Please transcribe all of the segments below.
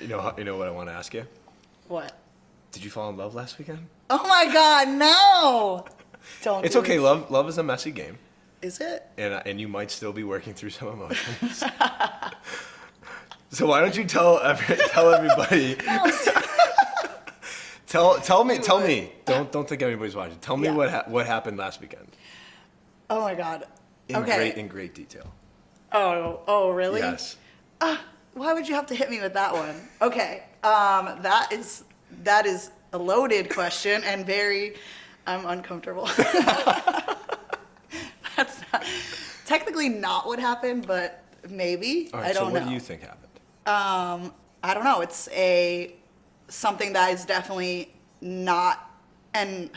You know what I want to ask you? What? Did you fall in love last weekend? Oh my God, no! Don't. It's do okay. this. Love is a messy game, Is it? and you might still be working through some emotions. So why don't you tell everybody? Tell me. Don't think anybody's watching. Tell me what happened last weekend. Oh my God. In great detail. Oh, really? Yes. Why would you have to hit me with that one? Okay. That is a loaded question and I'm uncomfortable. That's technically not what happened, but maybe. All right, I don't know. So what do you think happened? I don't know. It's something that is definitely not. And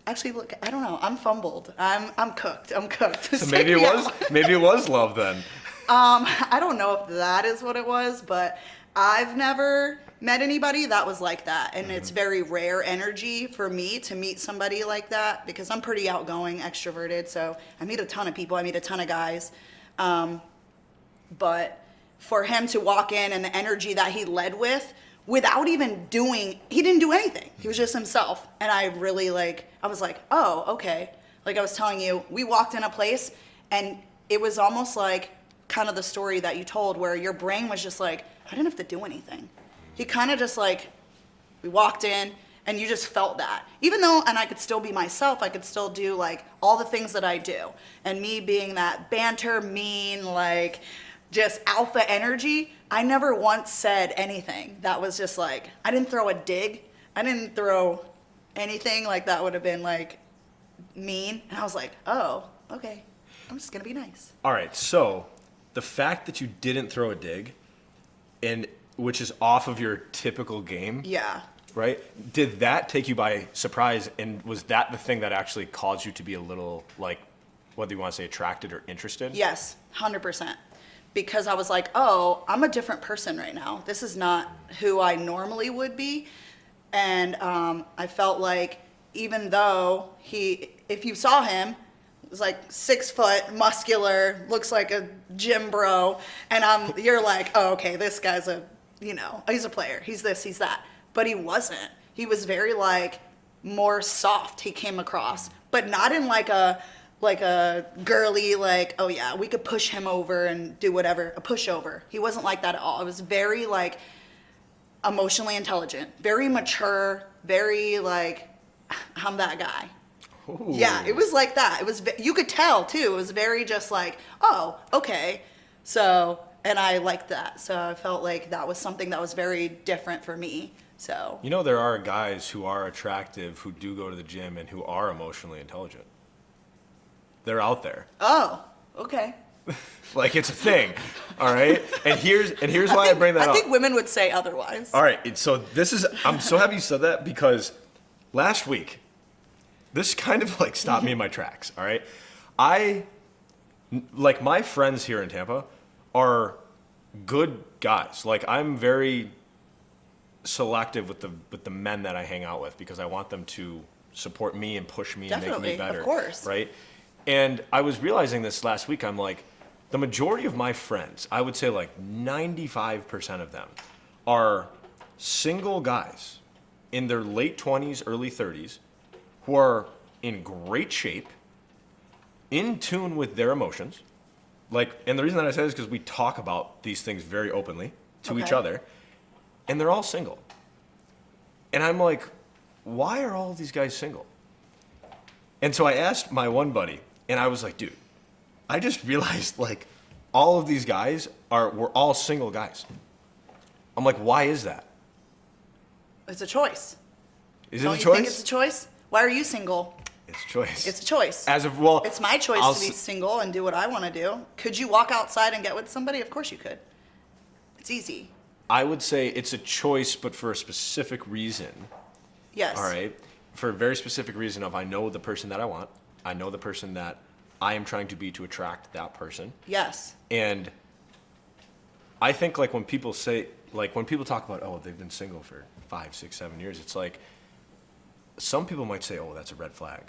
actually, look, I don't know. I'm fumbled. I'm cooked. So maybe it was love then. I don't know if that is what it was, but I've never met anybody that was like that. And it's very rare energy for me to meet somebody like that because I'm pretty outgoing, extroverted. So I meet a ton of people. I meet a ton of guys. But for him to walk in and the energy that he led with without even he didn't do anything. He was just himself. And I really I was like, oh, okay. Like I was telling you, we walked in a place and it was almost like kind of the story that you told where your brain was just like, I didn't have to do anything. He kind of just we walked in and you just felt that. Even though, and I could still be myself, I could still do all the things that I do. And me being that banter, mean, just alpha energy, I never once said anything. That was just I didn't throw a dig. I didn't throw anything that would have been mean. And I was like, oh, okay. I'm just going to be nice. All right. So the fact that you didn't throw a dig which is off of your typical game. Yeah. Right? Did that take you by surprise? And was that the thing that actually caused you to be a little whether you want to say attracted or interested? Yes, 100%. Because I was like, oh, I'm a different person right now. This is not who I normally would be. And I felt like even though if you saw him, it was 6 foot, muscular, looks like a gym bro. And you're like, oh, okay, this guy's he's a player. He's this, he's that. But he wasn't. He was very more soft he came across. But not in a girly, oh yeah, we could push him over and do whatever, a pushover. He wasn't like that at all. It was very emotionally intelligent, very mature, very I'm that guy. Ooh. Yeah, it was like that. It was, you could tell too. It was very just oh, okay. So, and I liked that. So I felt like that was something that was very different for me. So. There are guys who are attractive, who do go to the gym and who are emotionally intelligent. They're out there. Oh, okay. It's a thing, all right? And here's why I bring that up. I think women would say otherwise. All right, so I'm so happy you said that because last week, this kind of stopped me in my tracks, all right? My friends here in Tampa are good guys. I'm very selective with the men that I hang out with because I want them to support me and push me and make me better. Of course. Right? And I was realizing this last week. I'm the majority of my friends, I would say 95% of them are single guys in their late 20s, early 30s who are in great shape, in tune with their emotions. And the reason that I say this is because we talk about these things very openly to each other, and they're all single. And I'm like, why are all of these guys single? And so I asked my one buddy, and I was like, dude, I just realized all of these guys were all single guys. I'm like, why is that? It's a choice. Is Don't it a you choice? think it's a choice? Why are you single? It's a choice. It's a choice. It's my choice to be single and do what I want to do. Could you walk outside and get with somebody? Of course you could. It's easy. I would say it's a choice, but for a specific reason. Yes. All right. For a very specific reason of I know the person that I want. I know the person that I am trying to be to attract that person. Yes. And I think when people say, when people talk about, oh, they've been single for 5, 6, 7 years, it's some people might say, oh, that's a red flag.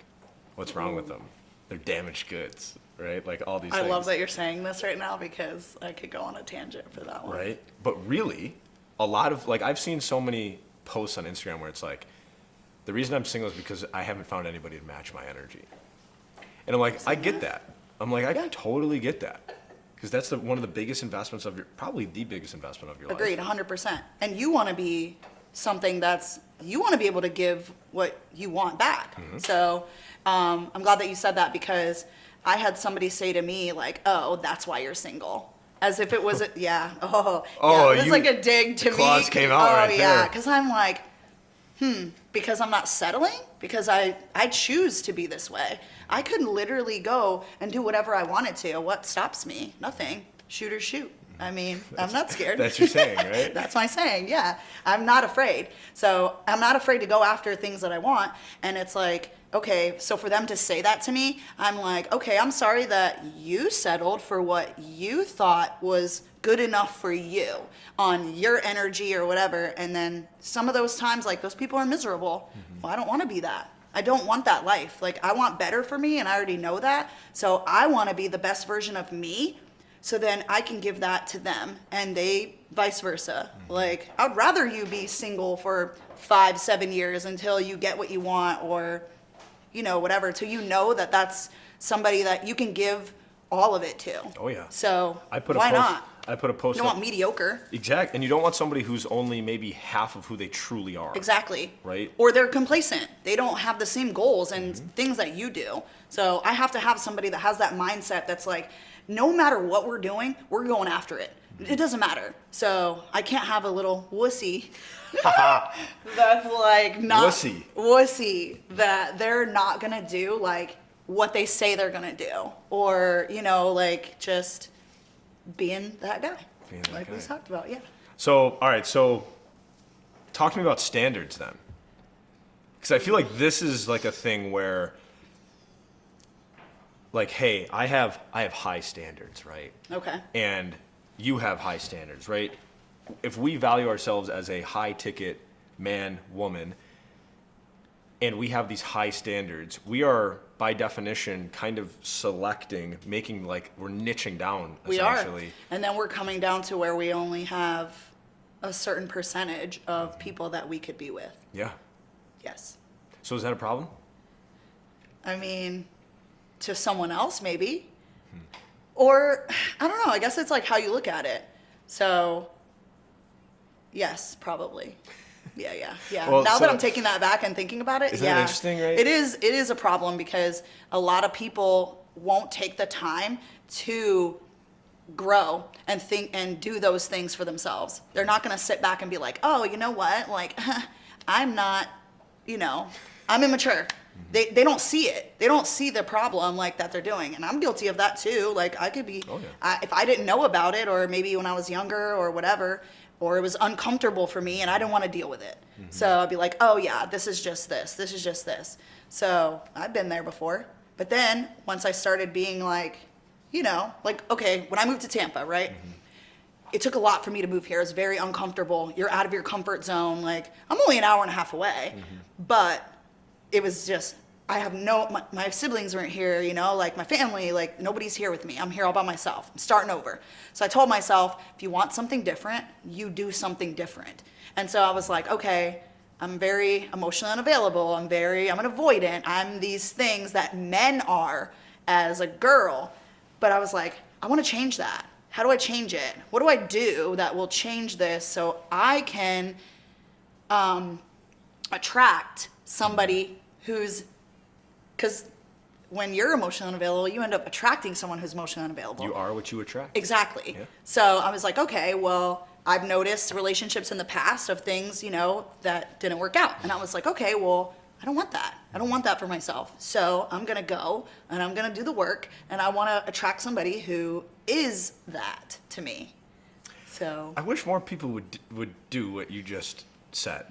What's wrong with them? They're damaged goods, right? All these things. I love that you're saying this right now because I could go on a tangent for that one. Right? But really, a lot of, like, I've seen so many posts on Instagram where it's like, the reason I'm single is because I haven't found anybody to match my energy. And I'm like, I get that. I'm like, I totally get that. Because that's one of the biggest investments of probably the biggest investment of your life. Agreed, 100%. And you want to be something you want to be able to give what you want back. So I'm glad that you said that, because I had somebody say to me, like, oh, that's why you're single. As if it was, it was like a dig to me. Claws came out right there. Because I'm like, because I'm not settling, because I choose to be this way. I could literally go and do whatever I wanted to. What stops me? Nothing. Shoot or shoot. I mean, I'm not scared. That's your saying, right? That's my saying, yeah. I'm not afraid. So I'm not afraid to go after things that I want. And it's like, okay, so for them to say that to me, I'm like, okay, I'm sorry that you settled for what you thought was good enough for you on your energy or whatever. And then some of those times, like, those people are miserable. Well, I don't want to be that. I don't want that life. Like, I want better for me, and I already know that. So I want to be the best version of me, so then I can give that to them, and they vice versa. Like, I'd rather you be single for 5-7 years until you get what you want, or, you know, whatever, till you know that that's somebody that you can give all of it to. Oh, yeah. So Why not? I put a post You don't up. want mediocre. Exactly. And you don't want somebody who's only maybe half of who they truly are. Exactly. Right? Or they're complacent. They don't have the same goals and things that you do. So I have to have somebody that has that mindset that's like, no matter what we're doing, we're going after it. It doesn't matter. So I can't have a little wussy that's like not wussy that they're not gonna do like what they say they're gonna do, or, you know, like, just being that guy, like we talked about. Yeah. So, all right. So, talk to me about standards then, because I feel like this is like a thing where, like, hey, I have high standards, right? Okay. And you have high standards, right? If we value ourselves as a high ticket man, woman, and we have these high standards, we are by definition kind of selecting, making, like, we're niching down essentially. We are. And then we're coming down to where we only have a certain percentage of people that we could be with. Yeah. Yes. So is that a problem? I mean, to someone else, maybe. Or, I don't know, I guess it's like how you look at it. So, yes, probably. Yeah. Well, now so that I'm taking that back and thinking about it, isn't that interesting, right? It is a problem, because a lot of people won't take the time to grow and think and do those things for themselves. They're not going to sit back and be like, oh, you know what? Like, I'm not, I'm immature. They don't see it. They don't see the problem like that they're doing. And I'm guilty of that too. Like, I could be, if I didn't know about it, or maybe when I was younger or whatever, or it was uncomfortable for me and I didn't want to deal with it. So I'd be like, oh yeah, this is just this. This is just this. So I've been there before. But then once I started being like, like, okay, when I moved to Tampa, right? It took a lot for me to move here. It was very uncomfortable. You're out of your comfort zone. Like, I'm only an hour and a half away, but it was just, I have my siblings weren't here, like my family, like nobody's here with me. I'm here all by myself. I'm starting over. So I told myself, if you want something different, you do something different. And so I was like, okay, I'm very emotionally unavailable. I'm an avoidant. I'm these things that men are as a girl. But I was like, I want to change that. How do I change it? What do I do that will change this so I can attract somebody who's, because when you're emotionally unavailable, you end up attracting someone who's emotionally unavailable. You are what you attract. Exactly. Yeah. So I was like, okay, well, I've noticed relationships in the past of things, that didn't work out. And I was like, okay, well, I don't want that. I don't want that for myself. So I'm going to go and I'm going to do the work, and I want to attract somebody who is that to me. So I wish more people would do what you just said,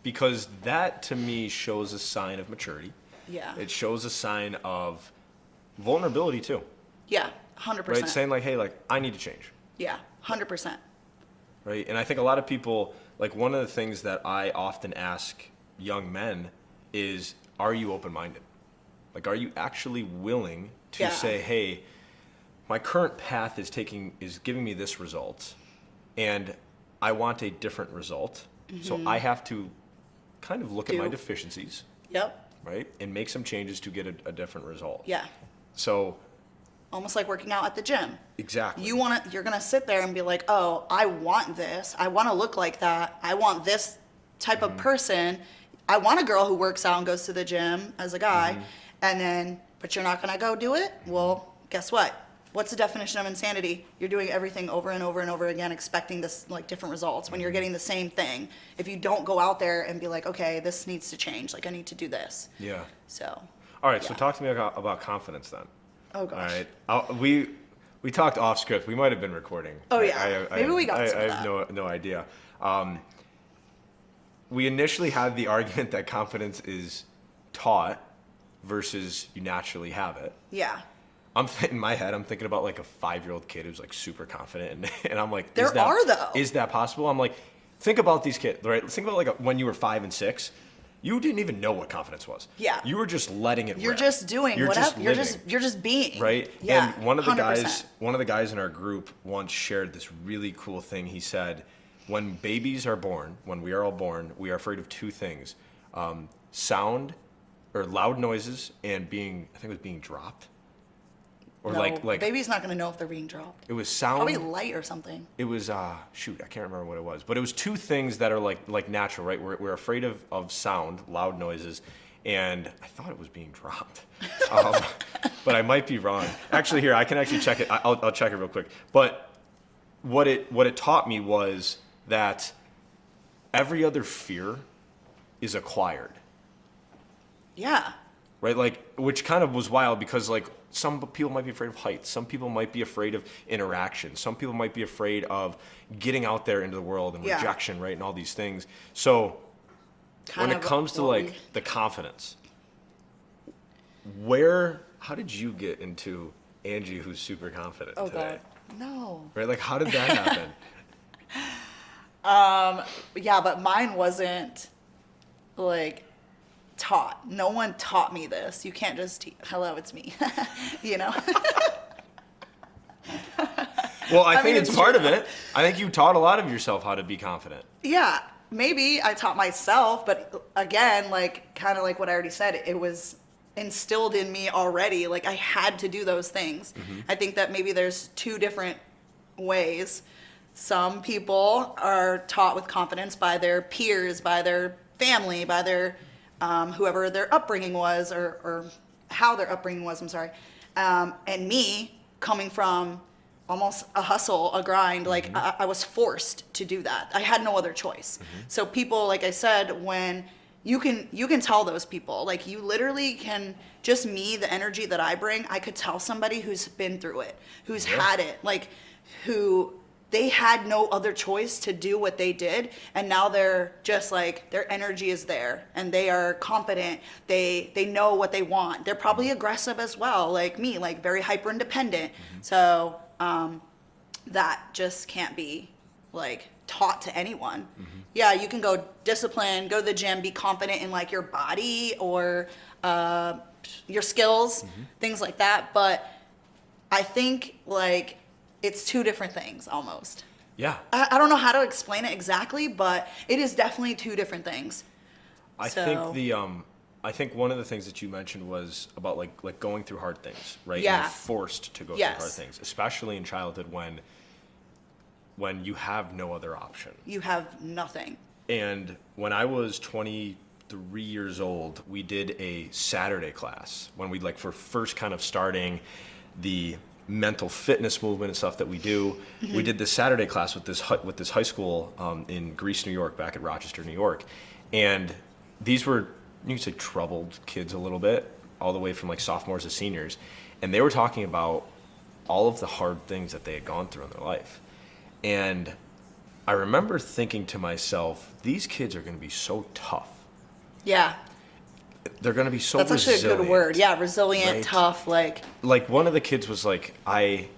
because that to me shows a sign of maturity. yeah. It shows a sign of vulnerability too. Yeah, 100%. Right? Saying like, hey, like, I need to change. Yeah, 100%. Right? And I think a lot of people, like, one of the things that I often ask young men is, are you open-minded? Like, are you actually willing to say, hey, my current path is giving me this result, and I want a different result. So I have to kind of look at my deficiencies, Yep. right? And make some changes to get a different result. Yeah. So Almost like working out at the gym. exactly. You're gonna sit there and be like, oh, I want this. I want to look like that. I want this type of person. I want a girl who works out and goes to the gym as a guy. But you're not gonna go do it? Well, guess what? What's the definition of insanity? You're doing everything over and over and over again, expecting this like different results when you're getting the same thing. If you don't go out there and be like, okay, this needs to change. Like I need to do this. Yeah. So. All right. So talk to me about confidence then. Oh gosh. All right. We talked off script. We might have been recording. Oh yeah. Maybe we got some I of have no idea. We initially had the argument that confidence is taught versus you naturally have it. Yeah. In my head, I'm thinking about like a 5-year-old kid who's like super confident, and I'm like, There are, though. Is that possible? I'm like, think about these kids, right? Think about like when you were 5 and 6. You didn't even know what confidence was. Yeah. You were just letting it. You're rip. just doing You're whatever. Just you're just being. right. Yeah. And one of the 100%. guys in our group once shared this really cool thing. He said, when babies are born, when we are all born, we are afraid of 2 things: sound, or loud noises, and I think it was being dropped. Or No, like baby's not gonna know if they're being dropped. it was sound. Probably light or something. It was shoot, I can't remember what it was, but it was 2 things that are like natural, right? We're afraid of sound, loud noises, and I thought it was being dropped, but I might be wrong. Actually, here I can actually check it. I'll check it real quick. But what it taught me was that every other fear is acquired. Yeah. Right, like, which kind of was wild because like some people might be afraid of heights, some people might be afraid of interaction, some people might be afraid of getting out there into the world and rejection, right, and all these things. So when it comes to like the confidence, how did you get into Angie, who's super confident today? God, no. Right, like how did that happen? Yeah, but mine wasn't like taught. No one taught me this. You can't just hello, it's me. You know. Well, I think mean, it's part of it. I think you taught a lot of yourself how to be confident. Yeah, maybe I taught myself, but again, like kind of like what I already said, it was instilled in me already. Like I had to do those things. I think that maybe there's 2 different ways. Some people are taught with confidence by their peers, by their family, by their whoever their upbringing was, or how their upbringing was. I'm sorry. And me coming from almost a hustle, a grind, like I was forced to do that. I had no other choice. So people, like I said, when you can tell those people, like you literally can, just me, the energy that I bring, I could tell somebody who's been through it, who's had it, like who they had no other choice to do what they did, and now they're just like, their energy is there and they are confident, they know what they want, they're probably aggressive as well, like me, like very hyper independent. So that just can't be like taught to anyone. Yeah, you can go discipline, go to the gym, be confident in like your body or your skills, things like that, but I think like it's 2 different things almost. Yeah. I don't know how to explain it exactly, but it is definitely 2 different things. I think one of the things that you mentioned was about like going through hard things, right? Yeah. And you're forced to go through hard things, especially in childhood when you have no other option. You have nothing. And when I was 23 years old, we did a Saturday class when we for first kind of starting the mental fitness movement and stuff that we do. We did this Saturday class with this high school in Greece, New York, back at Rochester, New York. And these were, you could say, troubled kids a little bit, all the way from like sophomores to seniors. And they were talking about all of the hard things that they had gone through in their life. And I remember thinking to myself, these kids are going to be so tough. Yeah. They're going to be so That's resilient. actually a good word. Yeah, resilient, right? tough, like One of the kids was like, he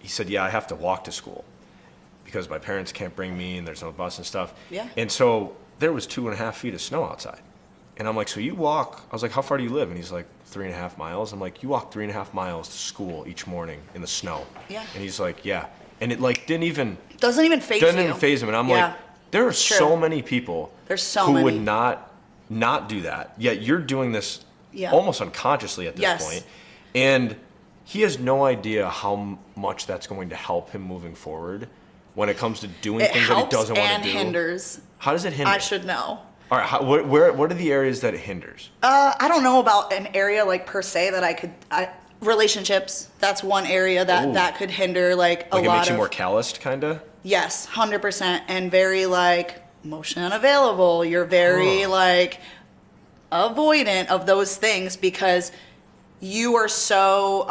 said, yeah, I have to walk to school because my parents can't bring me and there's no bus and stuff. Yeah. And so there was 2.5 feet of snow outside. And I'm like, so you walk, I was like, how far do you live? And he's like, 3.5 miles. I'm like, you walk 3.5 miles to school each morning in the snow. Yeah. And he's like, yeah. and it like didn't even Doesn't even phase him. And I'm Yeah. like, there are True. so many people There's so who many. would not do that. Yet you're doing this Yeah. almost unconsciously at this Yes. point. And he has no idea how much that's going to help him moving forward when it comes to doing It things that he helps doesn't want and to do. hinders. How does it hinder? I should know. All right, what are the areas that it hinders? I don't know about an area like per se that relationships. That's one area Ooh. that could hinder like a Like it lot makes you of. more calloused, kind of? Yes, 100%, and very like emotion unavailable. You're very like avoidant of those things because you are so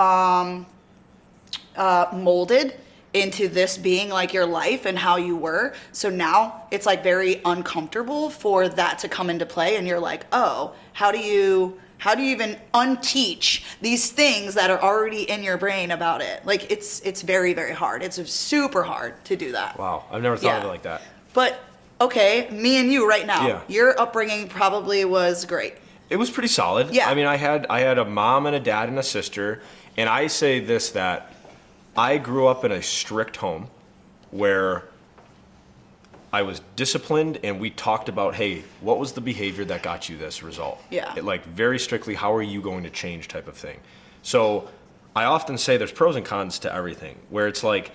molded into this being like your life and how you were. So now it's like very uncomfortable for that to come into play, and you're like, oh, how do you even unteach these things that are already in your brain about it? Like it's very, very hard. It's super hard to do that. Wow, I've never thought of Yeah. it like that. But okay, me and you right now, Yeah. your upbringing probably was great. It was pretty solid. Yeah. I mean, I had a mom and a dad and a sister, and I say this, that I grew up in a strict home where I was disciplined, and we talked about, hey, what was the behavior that got you this result? Yeah. Like very strictly, how are you going to change type of thing. So I often say there's pros and cons to everything, where it's like,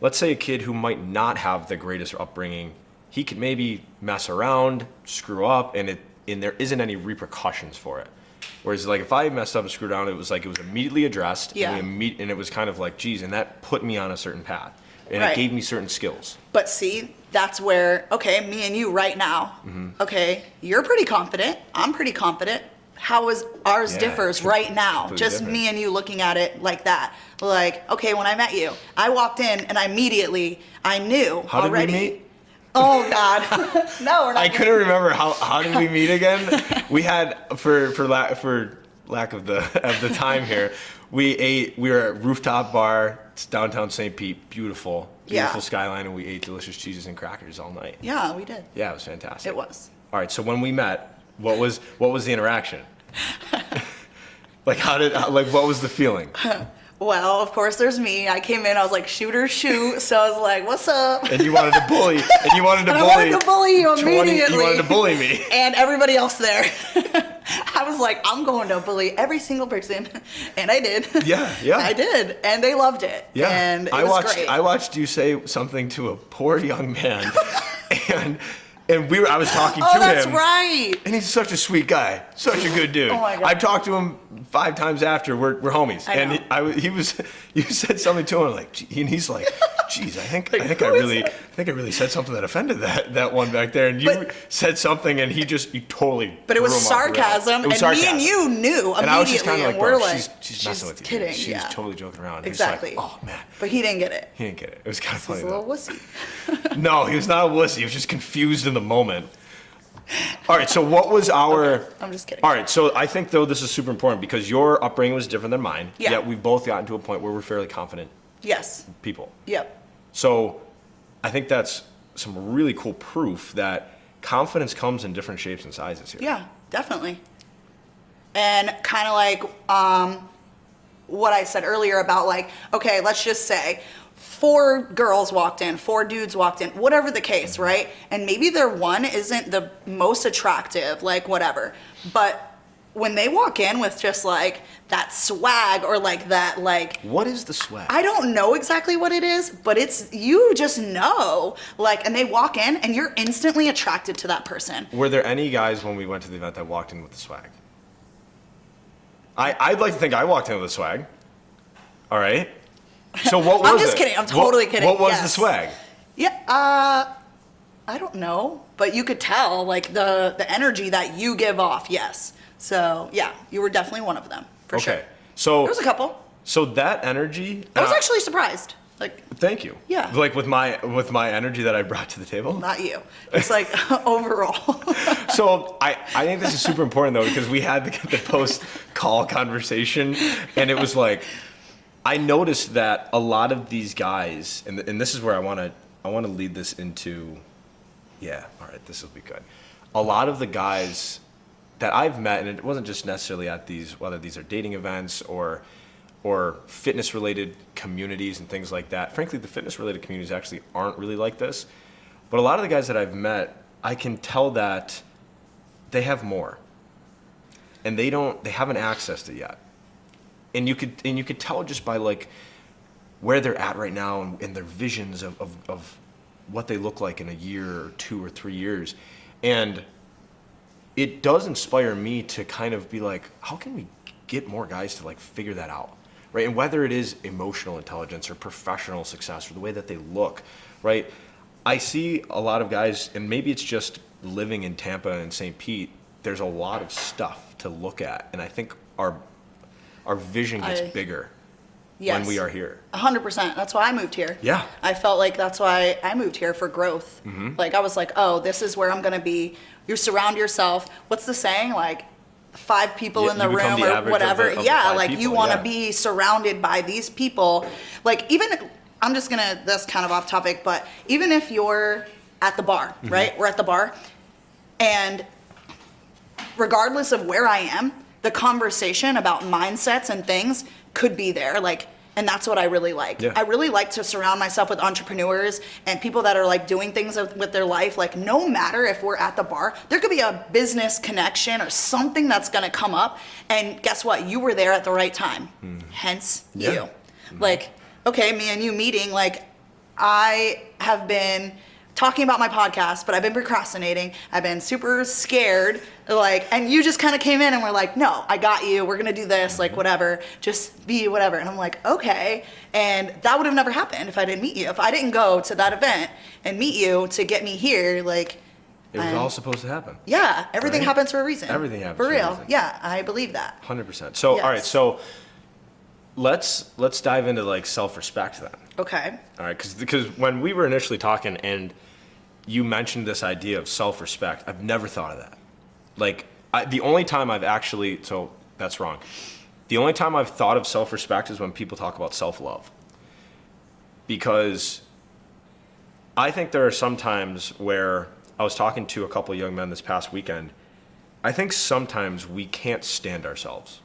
let's say a kid who might not have the greatest upbringing, he could maybe mess around, screw up, and there isn't any repercussions for it. Whereas like if I messed up and screwed down, it was immediately addressed, Yeah. and it was kind of like, geez, and that put me on a certain path, and Right. it gave me certain skills. But see, that's where, okay, me and you right now, okay, you're pretty confident, I'm pretty confident. How is ours Yeah, differs right now? completely Just different. me and you looking at it like that. Like, okay, when I met you, I walked in and I knew How did we already. meet? Oh God, no, we're not. I couldn't remember how did we meet again. We had for lack of the time here, we were at Rooftop Bar. It's downtown St. Pete, beautiful Yeah. skyline, and we ate delicious cheeses and crackers all night. Yeah, we did. Yeah, it was fantastic. It was. All right, so when we met, what was the interaction? Like what was the feeling? Well, of course, there's me. I came in, I was like, shoot or shoot. So I was like, what's up? And you wanted to bully. And you wanted to And bully. I wanted to bully you immediately. You wanted to bully me. And everybody else there. I was like, I'm going to bully every single person. And I did. Yeah, yeah. I did. And they loved it. Yeah. And it was great. I watched you say something to a poor young man, and I was talking to him. Oh, that's right. And he's such a sweet guy, such a good dude. Oh my God. I've talked to him 5 times after. We're homies. I know. And you said something to him like, and he's like, geez, I think I who is really said something that offended that one back there. And you said something, and you totally. But it was threw him off the rails. sarcasm. It was and sarcasm. me and you knew immediately. And I was just kind of like, we're bro, like, she's messing with you. kidding. She's yeah. totally joking around. Exactly. He's like, oh man. But he didn't get it. He didn't get it. It was kind of funny He's a though. little wussy. No, he was not a wussy. He was just confused in the moment. All right, so what was our... Okay, I'm just kidding. All right, so I think, though, this is super important because your upbringing was different than mine. Yeah. Yet we've both gotten to a point where we're fairly confident Yes. people. Yep. So I think that's some really cool proof that confidence comes in different shapes and sizes here. Yeah, definitely. And kind of like what I said earlier about like, okay, let's just say 4 girls walked in, 4 dudes walked in, whatever the case, right? And maybe their one isn't the most attractive, like whatever. But when they walk in with just like that swag or like that, like, What is the swag? I don't know exactly what it is, but it's, you just know, like, and they walk in and you're instantly attracted to that person. Were there any guys when we went to the event that walked in with the swag? I'd like to think I walked in with the swag. All right. So what was it? I'm just kidding. I'm totally kidding. What was the Yes. swag? Yeah, I don't know, but you could tell like the energy that you give off. Yes. So yeah, you were definitely one of them for sure. Okay. So There was a couple. So that energy. I was actually surprised. Like, Thank you. Yeah. Like with my energy that I brought to the table. not you. It's like overall. So I think this is super important though because we had the post call conversation and it was like I noticed that a lot of these guys and this is where I want to lead this into. Yeah. All right. This will be good. A lot of the guys that I've met, and it wasn't just necessarily at these, whether these are dating events or or fitness related communities and things like that. Frankly, the fitness related communities actually aren't really like this. But a lot of the guys that I've met, I can tell that they have more. And they haven't accessed it yet. And you could tell just by like where they're at right now and their visions of what they look like in a year or 2 or 3 years. And it does inspire me to kind of be like, how can we get more guys to like figure that out, right? And whether it is emotional intelligence or professional success or the way that they look, right? I see a lot of guys, and maybe it's just living in Tampa and St. Pete, there's a lot of stuff to look at. And I think our vision gets bigger when we are here. 100%. That's why I moved here. Yeah. I felt like that's why I moved here, for growth. Like I was like, oh, this is where I'm going to be. You surround yourself. What's the saying? Like 5 people in the room the or whatever. of the yeah. 5 Like people, you want to be surrounded by these people. Like even, I'm just going to, that's kind of off topic, but even if you're at the bar, right? We're at the bar, and regardless of where I am, the conversation about mindsets and things could be there. Like, and that's what I really like. Yeah. I really like to surround myself with entrepreneurs and people that are like doing things with their life. Like no matter if we're at the bar, there could be a business connection or something that's going to come up. And guess what? You were there at the right time. Hence you. Like, okay, me and you meeting, like I have been talking about my podcast, but I've been procrastinating. I've been super scared, like, and you just kind of came in and were like, no, I got you. We're going to do this, like, whatever, just be whatever. And I'm like, okay. And that would have never happened if I didn't meet you. If I didn't go to that event and meet you to get me here, like, it was all supposed to happen. Yeah. Everything right? happens for a reason. Everything happens for real. For a reason. Yeah. I believe that. 100%. So, Yes. all right. So let's dive into like self-respect then. Okay. All right. Because when we were initially talking and you mentioned this idea of self-respect, I've never thought of that. Like the only time I've actually, so that's wrong. The only time I've thought of self-respect is when people talk about self-love. Because I think there are some times where I was talking to a couple of young men this past weekend. I think sometimes we can't stand ourselves.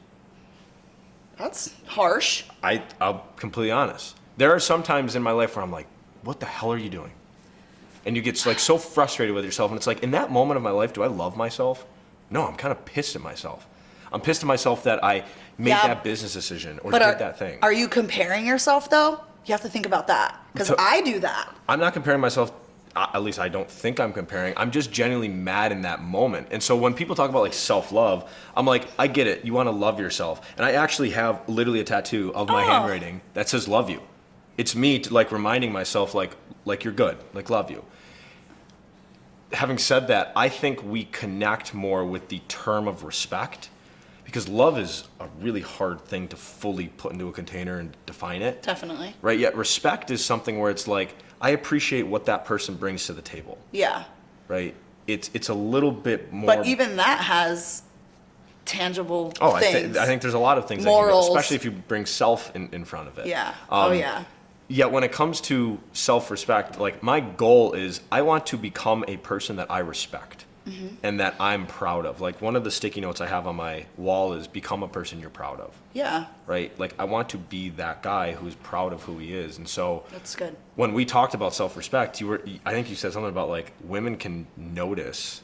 That's harsh. I'll completely honest. There are some times in my life where I'm like, what the hell are you doing? And you get like so frustrated with yourself. And it's like, in that moment of my life, do I love myself? No, I'm kind of pissed at myself. I'm pissed at myself that I made that business decision or did that thing. Are you comparing yourself though? You have to think about that. Because I do that. I'm not comparing myself. At least I don't think I'm comparing. I'm just genuinely mad in that moment. And so when people talk about like self-love, I'm like, I get it. You want to love yourself. And I actually have literally a tattoo of my handwriting that says love you. It's me like reminding myself like you're good, like love you. Having said that, I think we connect more with the term of respect because love is a really hard thing to fully put into a container and define it. Definitely. Right? Yet respect is something where it's like, I appreciate what that person brings to the table. Yeah. Right? It's a little bit more. But even that has tangible things. I think there's a lot of things. Morals. Especially if you bring self in front of it. Yeah. Yeah. Yet when it comes to self-respect, like my goal is I want to become a person that I respect and that I'm proud of. Like one of the sticky notes I have on my wall is become a person you're proud of. Yeah. Right? Like I want to be that guy who's proud of who he is. And so that's good. When we talked about self-respect, I think you said something about like women can notice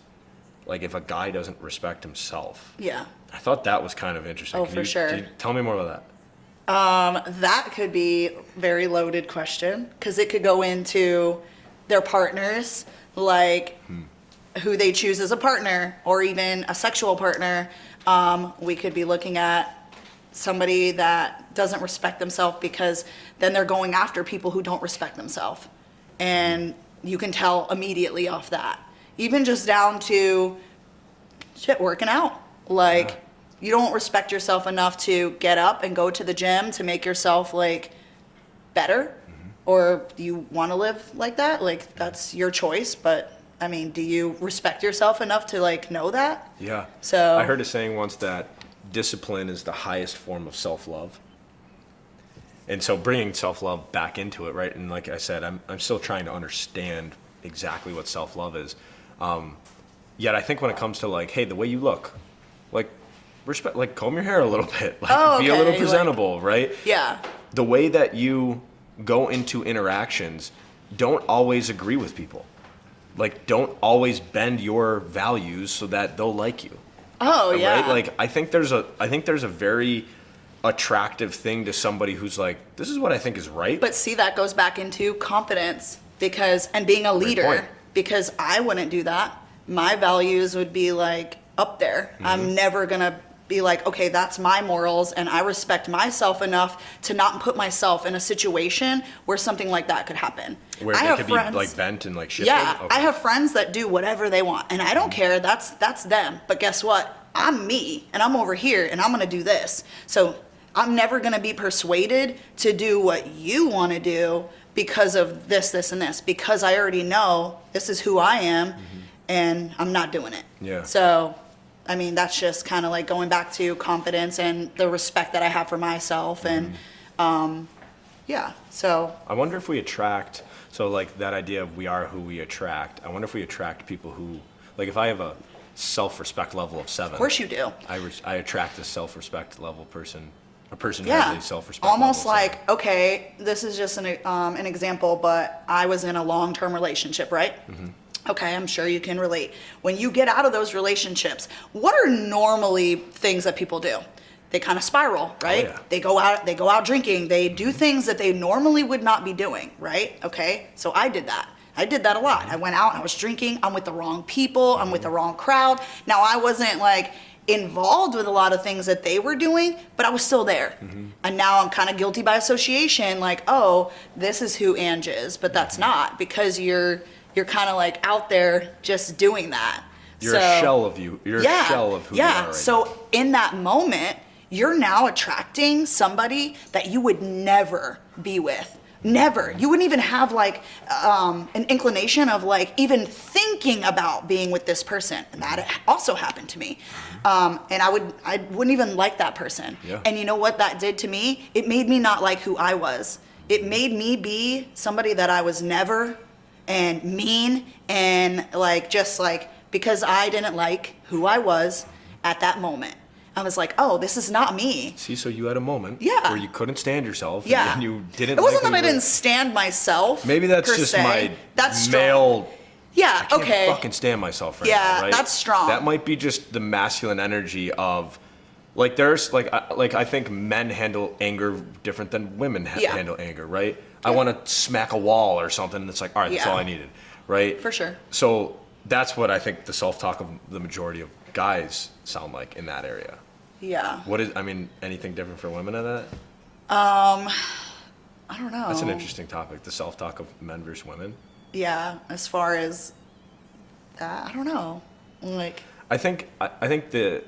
like if a guy doesn't respect himself. Yeah. I thought that was kind of interesting. Oh, for sure. Can you tell me more about that? That could be a very loaded question because it could go into their partners, like who they choose as a partner or even a sexual partner. We could be looking at somebody that doesn't respect themselves because then they're going after people who don't respect themselves. And you can tell immediately off that. Even just down to working out. Like, you don't respect yourself enough to get up and go to the gym to make yourself like better, or do you want to live like that? Like that's your choice, but I mean, do you respect yourself enough to like know that? Yeah. So I heard a saying once that discipline is the highest form of self-love. And so bringing self-love back into it, right? And like I said, I'm still trying to understand exactly what self-love is. Yet I think when it comes to like, hey, the way you look, like respect, like comb your hair a little bit, like Oh, be a little okay, presentable, right? Yeah. The way that you go into interactions, don't always agree with people. Like, don't always bend your values so that they'll like you. Oh, yeah. Right? Like, I think there's a very attractive thing to somebody who's like, this is what I think is right. But see, that goes back into confidence and being a point. leader, because I wouldn't do that. My values would be like up there. Mm-hmm. I'm never going to be like, okay, that's my morals, and I respect myself enough to not put myself in a situation where something like that could happen. Where they could be like bent and like shifted? Yeah, Okay. I have friends that do whatever they want, and I don't care. That's them. But guess what? I'm me, and I'm over here, and I'm gonna do this. So I'm never gonna be persuaded to do what you want to do because of this, and this. Because I already know this is who I am, and I'm not doing it. Yeah. So, I mean, that's just kind of like going back to confidence and the respect that I have for myself, and yeah. So I wonder if we attract, so like that idea of we are who we attract, I wonder if we attract people who, like if I have a self-respect level of 7. of course you do. I attract a self-respect level person, a person who Yeah, has a self-respect almost level of 7. like, okay, this is just an example, but I was in a long-term relationship, right? Okay, I'm sure you can relate. When you get out of those relationships, what are normally things that people do? They kind of spiral, right? yeah. They go out drinking, they do things that they normally would not be doing, right? Okay, so I did that. I did that a lot. I went out, I was drinking, I'm with the wrong people, I'm with the wrong crowd. Now, I wasn't like involved with a lot of things that they were doing, but I was still there. And now I'm kind of guilty by association, like, oh, this is who Angie is, but that's not, because you're kind of like out there just doing that. You're a shell of you. You're a shell of who you are right So now. in that moment, you're now attracting somebody that you would never be with. Never. You wouldn't even have like an inclination of like even thinking about being with this person. And that also happened to me. And I wouldn't even like that person. Yeah. And you know what that did to me? It made me not like who I was. It made me be somebody that I was never, and mean, and like just like, because I didn't like who I was at that moment. I was like, oh, this is not me. See, so you had a moment Yeah. where you couldn't stand yourself, Yeah. and you didn't. It wasn't like that I who you didn't stand myself. were. Maybe that's per just se. my That's strong. male. Yeah. I can't Okay. fucking stand myself right Yeah, now, right? that's strong. That might be just the masculine energy of, like, there's I think men handle anger different than women Yeah. handle anger, right? I want to smack a wall or something, and it's like, all right, that's Yeah. all I needed, right? For sure. So that's what I think the self-talk of the majority of guys sound like in that area. Yeah. Anything different for women in that? I don't know. That's an interesting topic, the self-talk of men versus women. Yeah. As far as that, I don't know. Like. I think the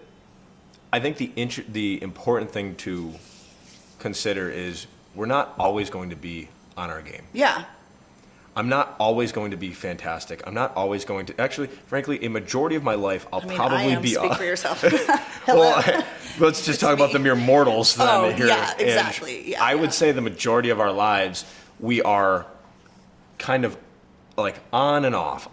important thing to consider is we're not always going to be on our game. Yeah. I'm not always going to be fantastic. I'm not always going to, actually, frankly, a majority of my life, I'll probably I am. be. Speak for yourself. Well, let's just talk about me. the mere mortals then Oh, here. yeah, And exactly. Yeah, I would yeah. say the majority of our lives, we are kind of like on and off,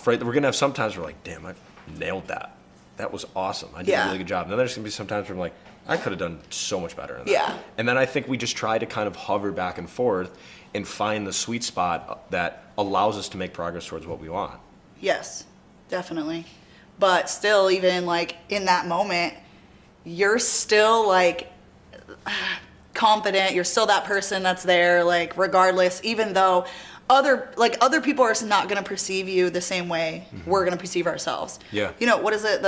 right? We're gonna have sometimes we're like, damn, I nailed that. That was awesome. I did a Yeah. really good job. And then there's gonna be sometimes where I'm like, I could have done so much better in that. Yeah. And then I think we just try to kind of hover back and forth and find the sweet spot that allows us to make progress towards what we want. Yes, definitely. But still, even like in that moment, you're still like confident. You're still that person that's there, like regardless, even though other people are not going to perceive you the same way we're going to perceive ourselves. Yeah. You know, what is it?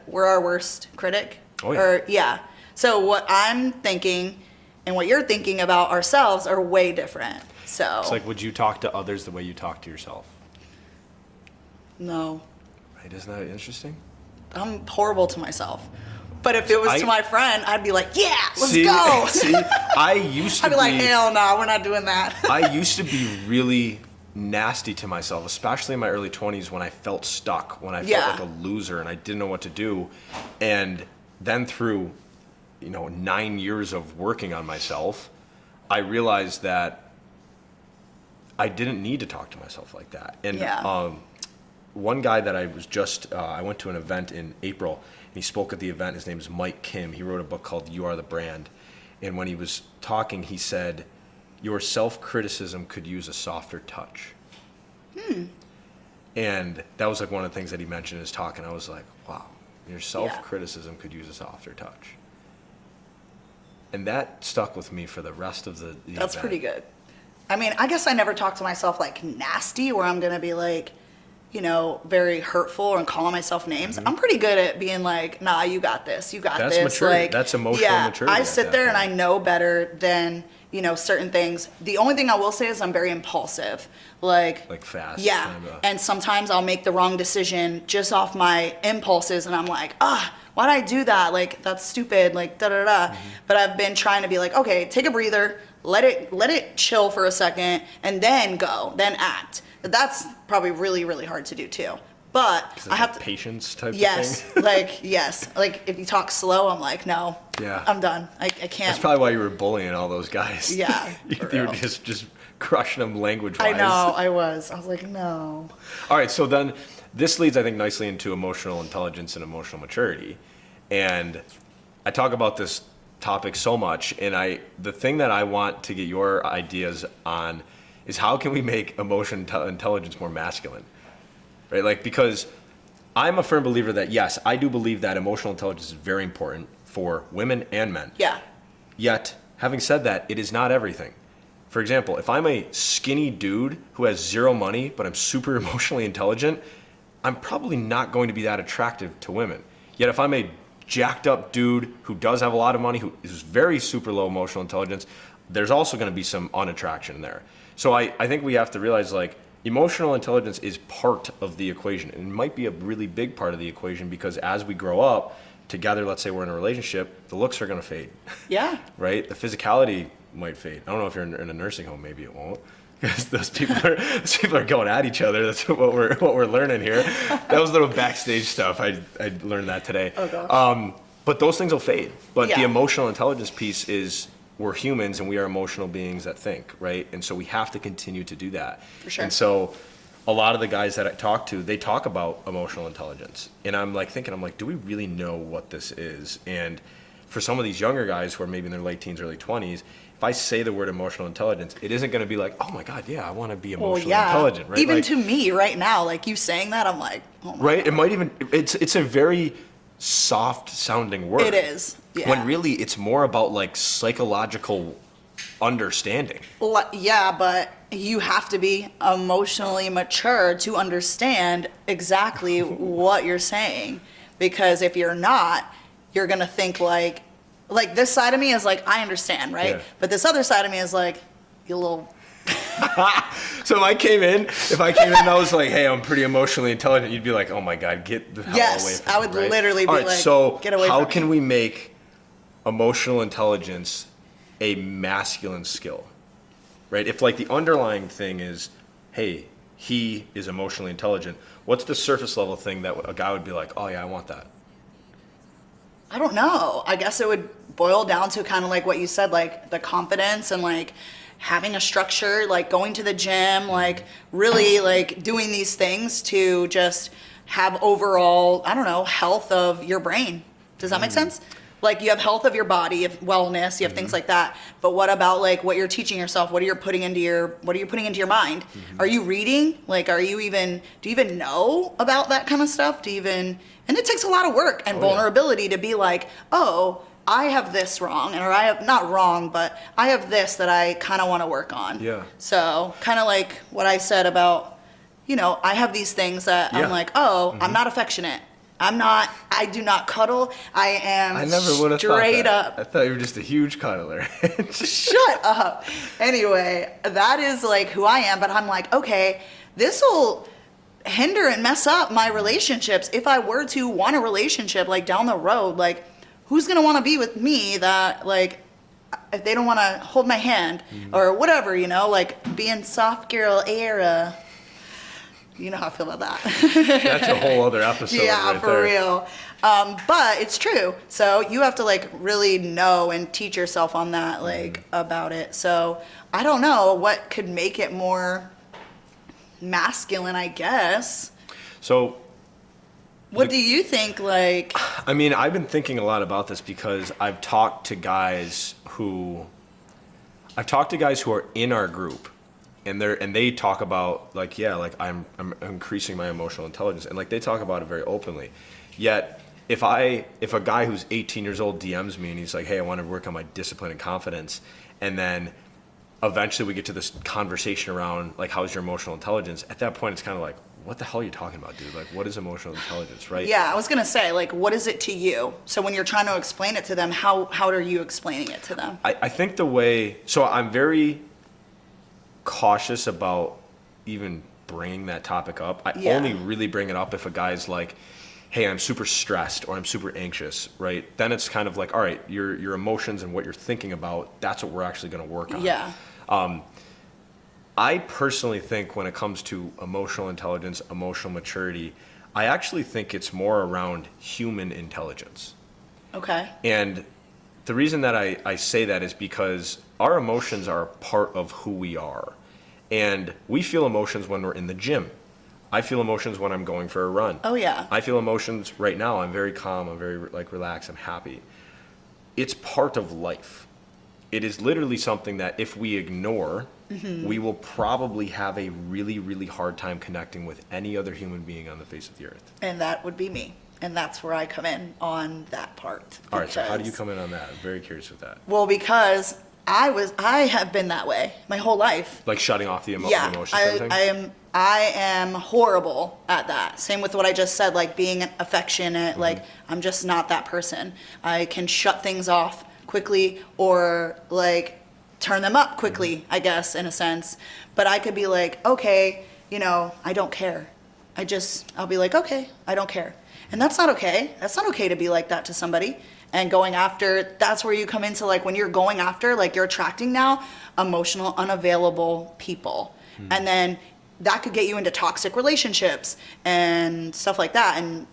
We're our worst critic? Oh, yeah. Or, yeah. So what I'm thinking and what you're thinking about ourselves are way different. So. It's like, would you talk to others the way you talk to yourself? No. Right? Isn't that interesting? I'm horrible to myself. But if it was to my friend, I'd be like, yeah, let's see, go. See, I used to I'd be like, hell no, we're not doing that. I used to be really nasty to myself, especially in my early 20s when I felt stuck, when I felt like a loser and I didn't know what to do. And then through, 9 years of working on myself, I realized that I didn't need to talk to myself like that. And one guy that I was just, I went to an event in April, and he spoke at the event. His name is Mike Kim. He wrote a book called You Are the Brand. And when he was talking, he said, your self-criticism could use a softer touch. And that was like one of the things that he mentioned in his talk. And I was like, wow, your self-criticism could use a softer touch. And that stuck with me for the rest of the That's event. pretty good. I mean, I guess I never talk to myself like nasty, where I'm going to be like, you know, very hurtful and calling myself names. I'm pretty good at being like, nah, you got this. You got That's this. maturity. Like, That's emotional yeah, maturity I at sit that there and I point. know better than, you know, certain things. The only thing I will say is I'm very impulsive. Like fast. Yeah. Kinda. And sometimes I'll make the wrong decision just off my impulses, and I'm like, why'd I do that? Like, that's stupid. Like, da da da. But I've been trying to be like, okay, take a breather, let it chill for a second, and then go, then act. That's probably really, really hard to do too. But I have to. Patience type Yes, of thing. yes. Like, if you talk slow, I'm like, no. Yeah. I'm done. I can't. That's probably why you were bullying all those guys. Yeah, you for were real. just crushing them language I wise. know. I was like, no. All right, so then this leads, I think, nicely into emotional intelligence and emotional maturity. And I talk about this topic so much, and the thing that I want to get your ideas on is how can we make emotional intelligence more masculine, right? Like, because I'm a firm believer that, yes, I do believe that emotional intelligence is very important for women and men. Yeah. Yet, having said that, it is not everything. For example, if I'm a skinny dude who has zero money, but I'm super emotionally intelligent, I'm probably not going to be that attractive to women. Yet if I'm a jacked up dude who does have a lot of money, who is very super low emotional intelligence, there's also going to be some unattraction there. So I think we have to realize, like, emotional intelligence is part of the equation. And it might be a really big part of the equation, because as we grow up together, let's say we're in a relationship, the looks are going to fade. Yeah. Right? The physicality might fade. I don't know if you're in a nursing home, maybe it won't. Because those people are going at each other. That's what we're learning here. That was a little backstage stuff. I learned that today. Oh, gosh. But those things will fade. But the Yeah. emotional intelligence piece is, we're humans and we are emotional beings that think, right? And so we have to continue to do that. For sure. And so a lot of the guys that I talk to, they talk about emotional intelligence. And I'm like, do we really know what this is? And for some of these younger guys who are maybe in their late teens, early 20s, if I say the word emotional intelligence, it isn't going to be like, oh my God, yeah, I want to be emotionally intelligent, right? Even Like, to me right now, like you saying that, I'm like, oh my right? God. It might even, it's a very soft sounding word. It is. Yeah. When really it's more about like psychological understanding. Yeah, but you have to be emotionally mature to understand exactly what you're saying. Because if you're not, you're going to think like this side of me is like, I understand, right? Yeah. But this other side of me is like, you little... So if I came in and I was like, hey, I'm pretty emotionally intelligent, you'd be like, oh my God, get the hell away Yes, from me. I would right? literally be All right, like, so get away how from me. can we make emotional intelligence a masculine skill, right? If like the underlying thing is, hey, he is emotionally intelligent, what's the surface level thing that a guy would be like, oh yeah, I want that? I don't know. I guess it would boil down to kind of like what you said, like the confidence and like having a structure, like going to the gym, like really like doing these things to just have overall, I don't know, health of your brain. Does that make sense? Like you have health of your body, you have wellness, you have things like that. But what about like what you're teaching yourself? What are you putting into your mind? Are you reading? Like, do you even know about that kind of stuff? And it takes a lot of work and vulnerability to be like, oh, I have this wrong, or I have not wrong, but I have this that I kind of want to work on. Yeah. So kind of like what I said about, I have these things that I'm like, oh, I'm not affectionate. I do not cuddle. I am I never would have thought straight that. up. I thought you were just a huge cuddler. Shut up. Anyway, that is like who I am, but I'm like, okay, this will hinder and mess up my relationships. If I were to want a relationship like down the road, like who's going to want to be with me that like, if they don't want to hold my hand or whatever, like being soft girl era. You know how I feel about that. That's a whole other episode. Yeah, right for there. real. But it's true. So you have to like really know and teach yourself on that, like about it. So I don't know what could make it more masculine, I guess. So, What do you think, like... I mean, I've been thinking a lot about this because I've talked to guys who are in our group, and they talk about like, yeah, like I'm increasing my emotional intelligence, and like they talk about it very openly. Yet if a guy who's 18 years old DMs me and he's like, hey, I want to work on my discipline and confidence, and then eventually we get to this conversation around like, how's your emotional intelligence? At that point, it's kind of like, what the hell are you talking about, dude? Like, what is emotional intelligence, right? Yeah, I was gonna say, like, what is it to you? So when you're trying to explain it to them, how are you explaining it to them? I think so I'm very cautious about even bringing that topic up. I only really bring it up if a guy's like, hey, I'm super stressed or I'm super anxious, right? Then it's kind of like, all right, your emotions and what you're thinking about, that's what we're actually gonna work on. Yeah. I personally think when it comes to emotional intelligence, emotional maturity, I actually think it's more around human intelligence. Okay. And the reason that I say that is because our emotions are a part of who we are. And we feel emotions when we're in the gym. I feel emotions when I'm going for a run. Oh, yeah. I feel emotions right now. I'm very calm. I'm very like relaxed. I'm happy. It's part of life. It is literally something that if we ignore, we will probably have a really, really hard time connecting with any other human being on the face of the earth. And that would be me. And that's where I come in on that part. All right, so how do you come in on that? I'm very curious with that. Well, because I have been that way my whole life. Like shutting off the Yeah, emotions kind of thing? I am horrible at that. Same with what I just said, like being affectionate, like I'm just not that person. I can shut things off quickly or like turn them up quickly, I guess, in a sense. But I could be like, okay, I don't care. I'll be like, okay, I don't care. And that's not okay. That's not okay to be like that to somebody. And going after, that's where you come into like when you're going after, like you're attracting now emotional, unavailable people. And then that could get you into toxic relationships and stuff like that. And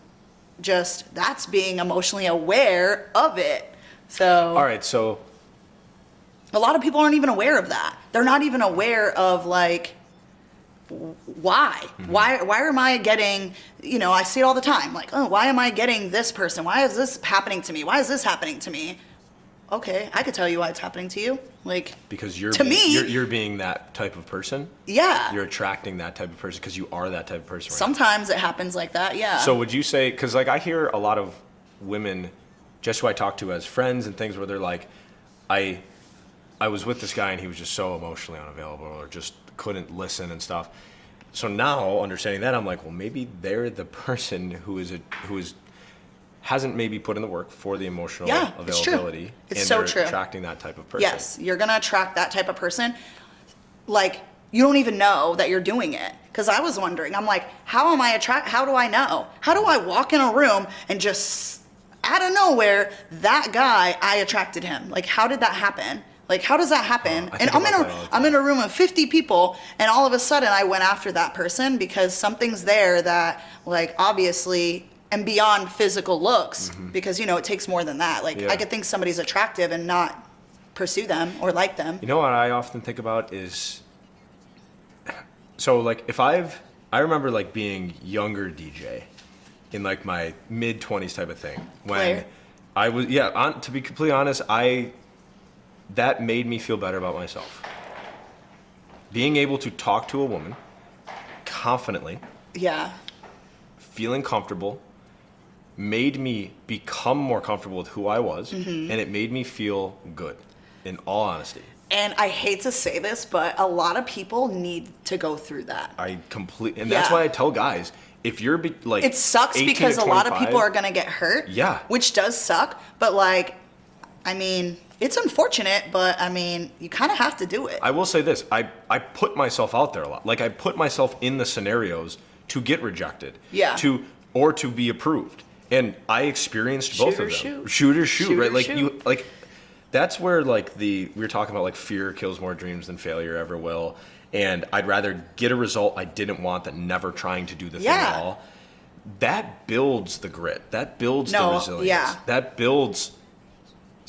just that's being emotionally aware of it. So. All right, so. A lot of people aren't even aware of that. They're not even aware of like, why? Why am I getting, I see it all the time. Like, oh, why am I getting this person? Why is this happening to me? Why is this happening to me? Okay, I could tell you why it's happening to you. Like, because you're being that type of person. Yeah. You're attracting that type of person because you are that type of person. Right? Sometimes it happens like that, yeah. So would you say, because like I hear a lot of women, just who I talk to as friends and things, where they're like, I was with this guy and he was just so emotionally unavailable or just couldn't listen and stuff. So now understanding that, I'm like, well, maybe they're the person who hasn't maybe put in the work for the emotional availability. It's so true. Attracting that type of person. Yes, you're gonna attract that type of person. Like, you don't even know that you're doing it. Because I was wondering, I'm like, how do I know? How do I walk in a room and just out of nowhere, that guy, I attracted him? Like, how did that happen? Like, how does that happen? And I'm in a room of 50 people, and all of a sudden I went after that person because something's there that, like, obviously, and beyond physical looks, because, it takes more than that. Like, I could think somebody's attractive and not pursue them or like them. You know what I often think about is, so, like, I remember, like, being younger DJ in, like, my mid-20s type of thing. When I was, to be completely honest, that made me feel better about myself. Being able to talk to a woman confidently, feeling comfortable, made me become more comfortable with who I was, and it made me feel good, in all honesty. And I hate to say this, but a lot of people need to go through that. And that's why I tell guys, if you're like, it sucks because a lot of people are gonna get hurt. Yeah. Which does suck, but like, I mean, it's unfortunate, but I mean, you kind of have to do it. I will say this, I put myself out there a lot. Like, I put myself in the scenarios to get rejected. Yeah. Or to be approved. And I experienced both of them. Shoot or shoot, right? Like, that's where, like, we were talking about, like, fear kills more dreams than failure ever will. And I'd rather get a result I didn't want than never trying to do the thing at all. That builds the grit. That builds the resilience. That builds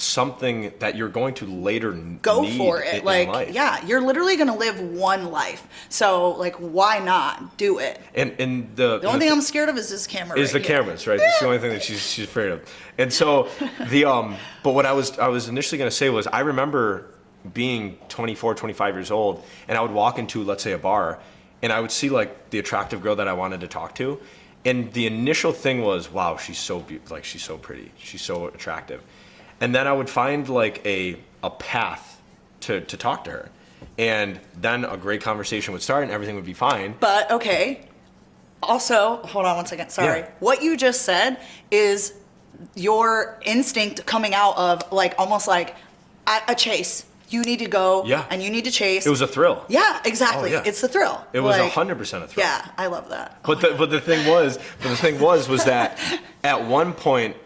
something that you're going to later Go need for it. in Like, life. yeah, you're literally going to live one life. So, like, why not do it? And The only thing I'm scared of is this camera. is right the here. cameras, right? That's the only thing that she's afraid of. And so but what I was initially going to say was, I remember being 24, 25 years old, and I would walk into, let's say, a bar, and I would see like the attractive girl that I wanted to talk to, and the initial thing was, wow, she's so like she's so pretty, she's so attractive, and then I would find like a path to talk to her, and then a great conversation would start, and everything would be fine. But, okay. Also, hold on one second. Sorry. Yeah. What you just said is your instinct coming out of, like, almost like a chase. You need to go Yeah. and you need to chase. It was a thrill. Yeah, exactly. Oh, yeah. It's the thrill. It was Like, 100% a thrill. Yeah, I love that. But the thing was that at one point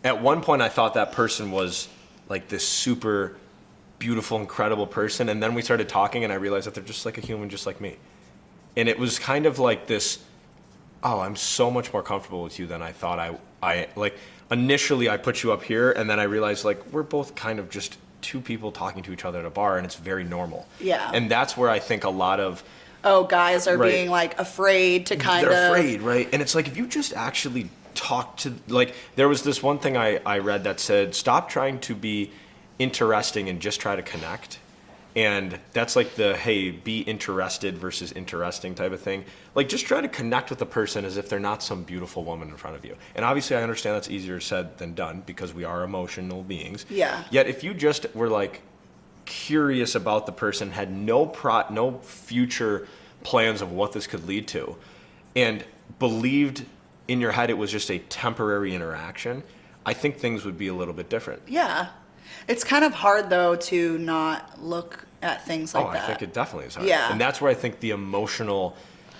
I thought that person was like this super beautiful, incredible person, and then we started talking, and I realized that they're just like a human, just like me. And it was kind of like this, oh, I'm so much more comfortable with you than I thought I like. Initially, I put you up here, and then I realized like we're both kind of just two people talking to each other at a bar, and it's very normal. Yeah. And that's where I think a lot of Guys are Right. being, like, afraid to kind of. they're afraid, right? And it's like, if you just actually talk to, like, there was this one thing I read that said, stop trying to be interesting and just try to connect. And that's like the, hey, be interested versus interesting type of thing. Like, just try to connect with the person as if they're not some beautiful woman in front of you. And obviously I understand that's easier said than done, because we are emotional beings. Yeah. Yet if you just were like curious about the person, had no future plans of what this could lead to, and believed in your head it was just a temporary interaction, I think things would be a little bit different. Yeah. It's kind of hard, though, to not look at things like that. I think it definitely is hard. Yeah. And that's where I think the emotional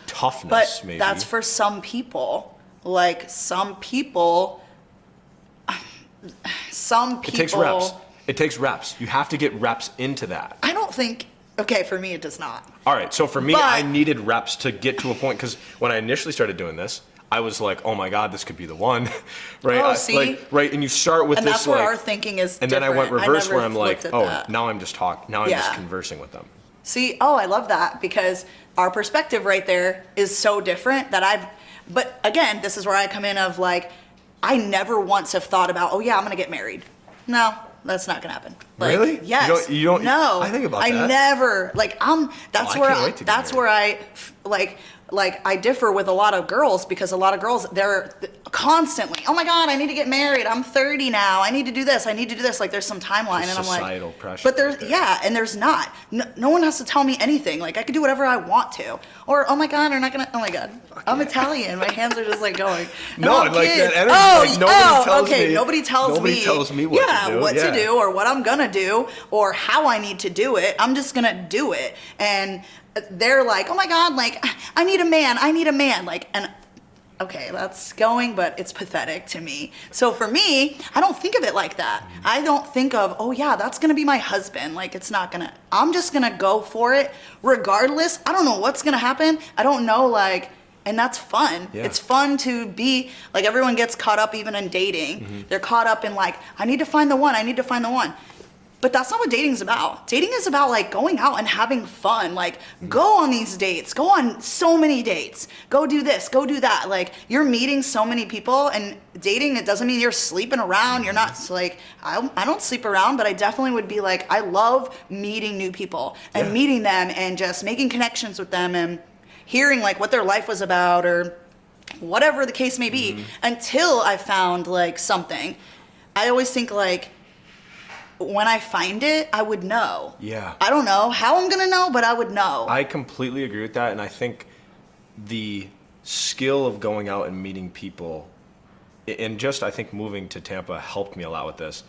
toughness, But maybe. that's for some people. Like, some people. It takes reps. It takes reps. You have to get reps into that. I don't think. Okay, for me, it does not. All right, so for me, But- I needed reps to get to a point, because when I initially started doing this, I was like, oh my God, this could be the one, right? Oh, see? Right, and you start with And this, that's where like, our thinking is and then I went different. reverse, never where I'm like, looked at oh, that. now I'm just talking, now I'm just Yeah. conversing with them. See, I love that, because our perspective right there is so different that but again, this is where I come in of, like, I never once have thought about, oh yeah, I'm gonna get married. No, that's not gonna happen. Like, Really? Yes. You don't- No. I think about I that. never, like, that's I where, can't wait to get that's married. where I differ with a lot of girls, because a lot of girls, they're constantly, oh my God, I need to get married. I'm 30 now. I need to do this. I need to do this. Like, there's some timeline, and I'm like, Societal pressure but there's, right there. yeah, and there's not. No one has to tell me anything. Like, I can do whatever I want to. Or, oh my God, they're not gonna, oh my God, I'm Italian. My hands are just like going. No, And I'm like kids. that energy, like, nobody tells okay, me- nobody nobody tells me what to do, what yeah. to do, or what I'm gonna do, or how I need to do it. I'm just gonna do it. And they're like, oh my God, like, I need a man, like, and okay, that's going, but it's pathetic to me. So for me, I don't think of it like that. I don't think of, oh yeah, that's gonna be my husband. Like, it's not gonna, I'm just gonna go for it regardless. I don't know what's gonna happen. I don't know, like, and that's fun. Yeah. It's fun to be, like, everyone gets caught up even in dating. They're caught up in, like, I need to find the one. But that's not what dating's about. Dating is about, like, going out and having fun. Like, go on these dates. Go on so many dates. Go do this. Go do that. Like, you're meeting so many people, and dating, it doesn't mean you're sleeping around. You're not, like, I don't sleep around, but I definitely would be like, I love meeting new people and Yeah. meeting them and just making connections with them and hearing, like, what their life was about or whatever the case may be, until I found, like, something. I always think, like, when I find it, I would know. Yeah. I don't know how I'm gonna know, but I would know. I completely agree with that, and I think the skill of going out and meeting people, and just, I think, moving to Tampa helped me a lot with this.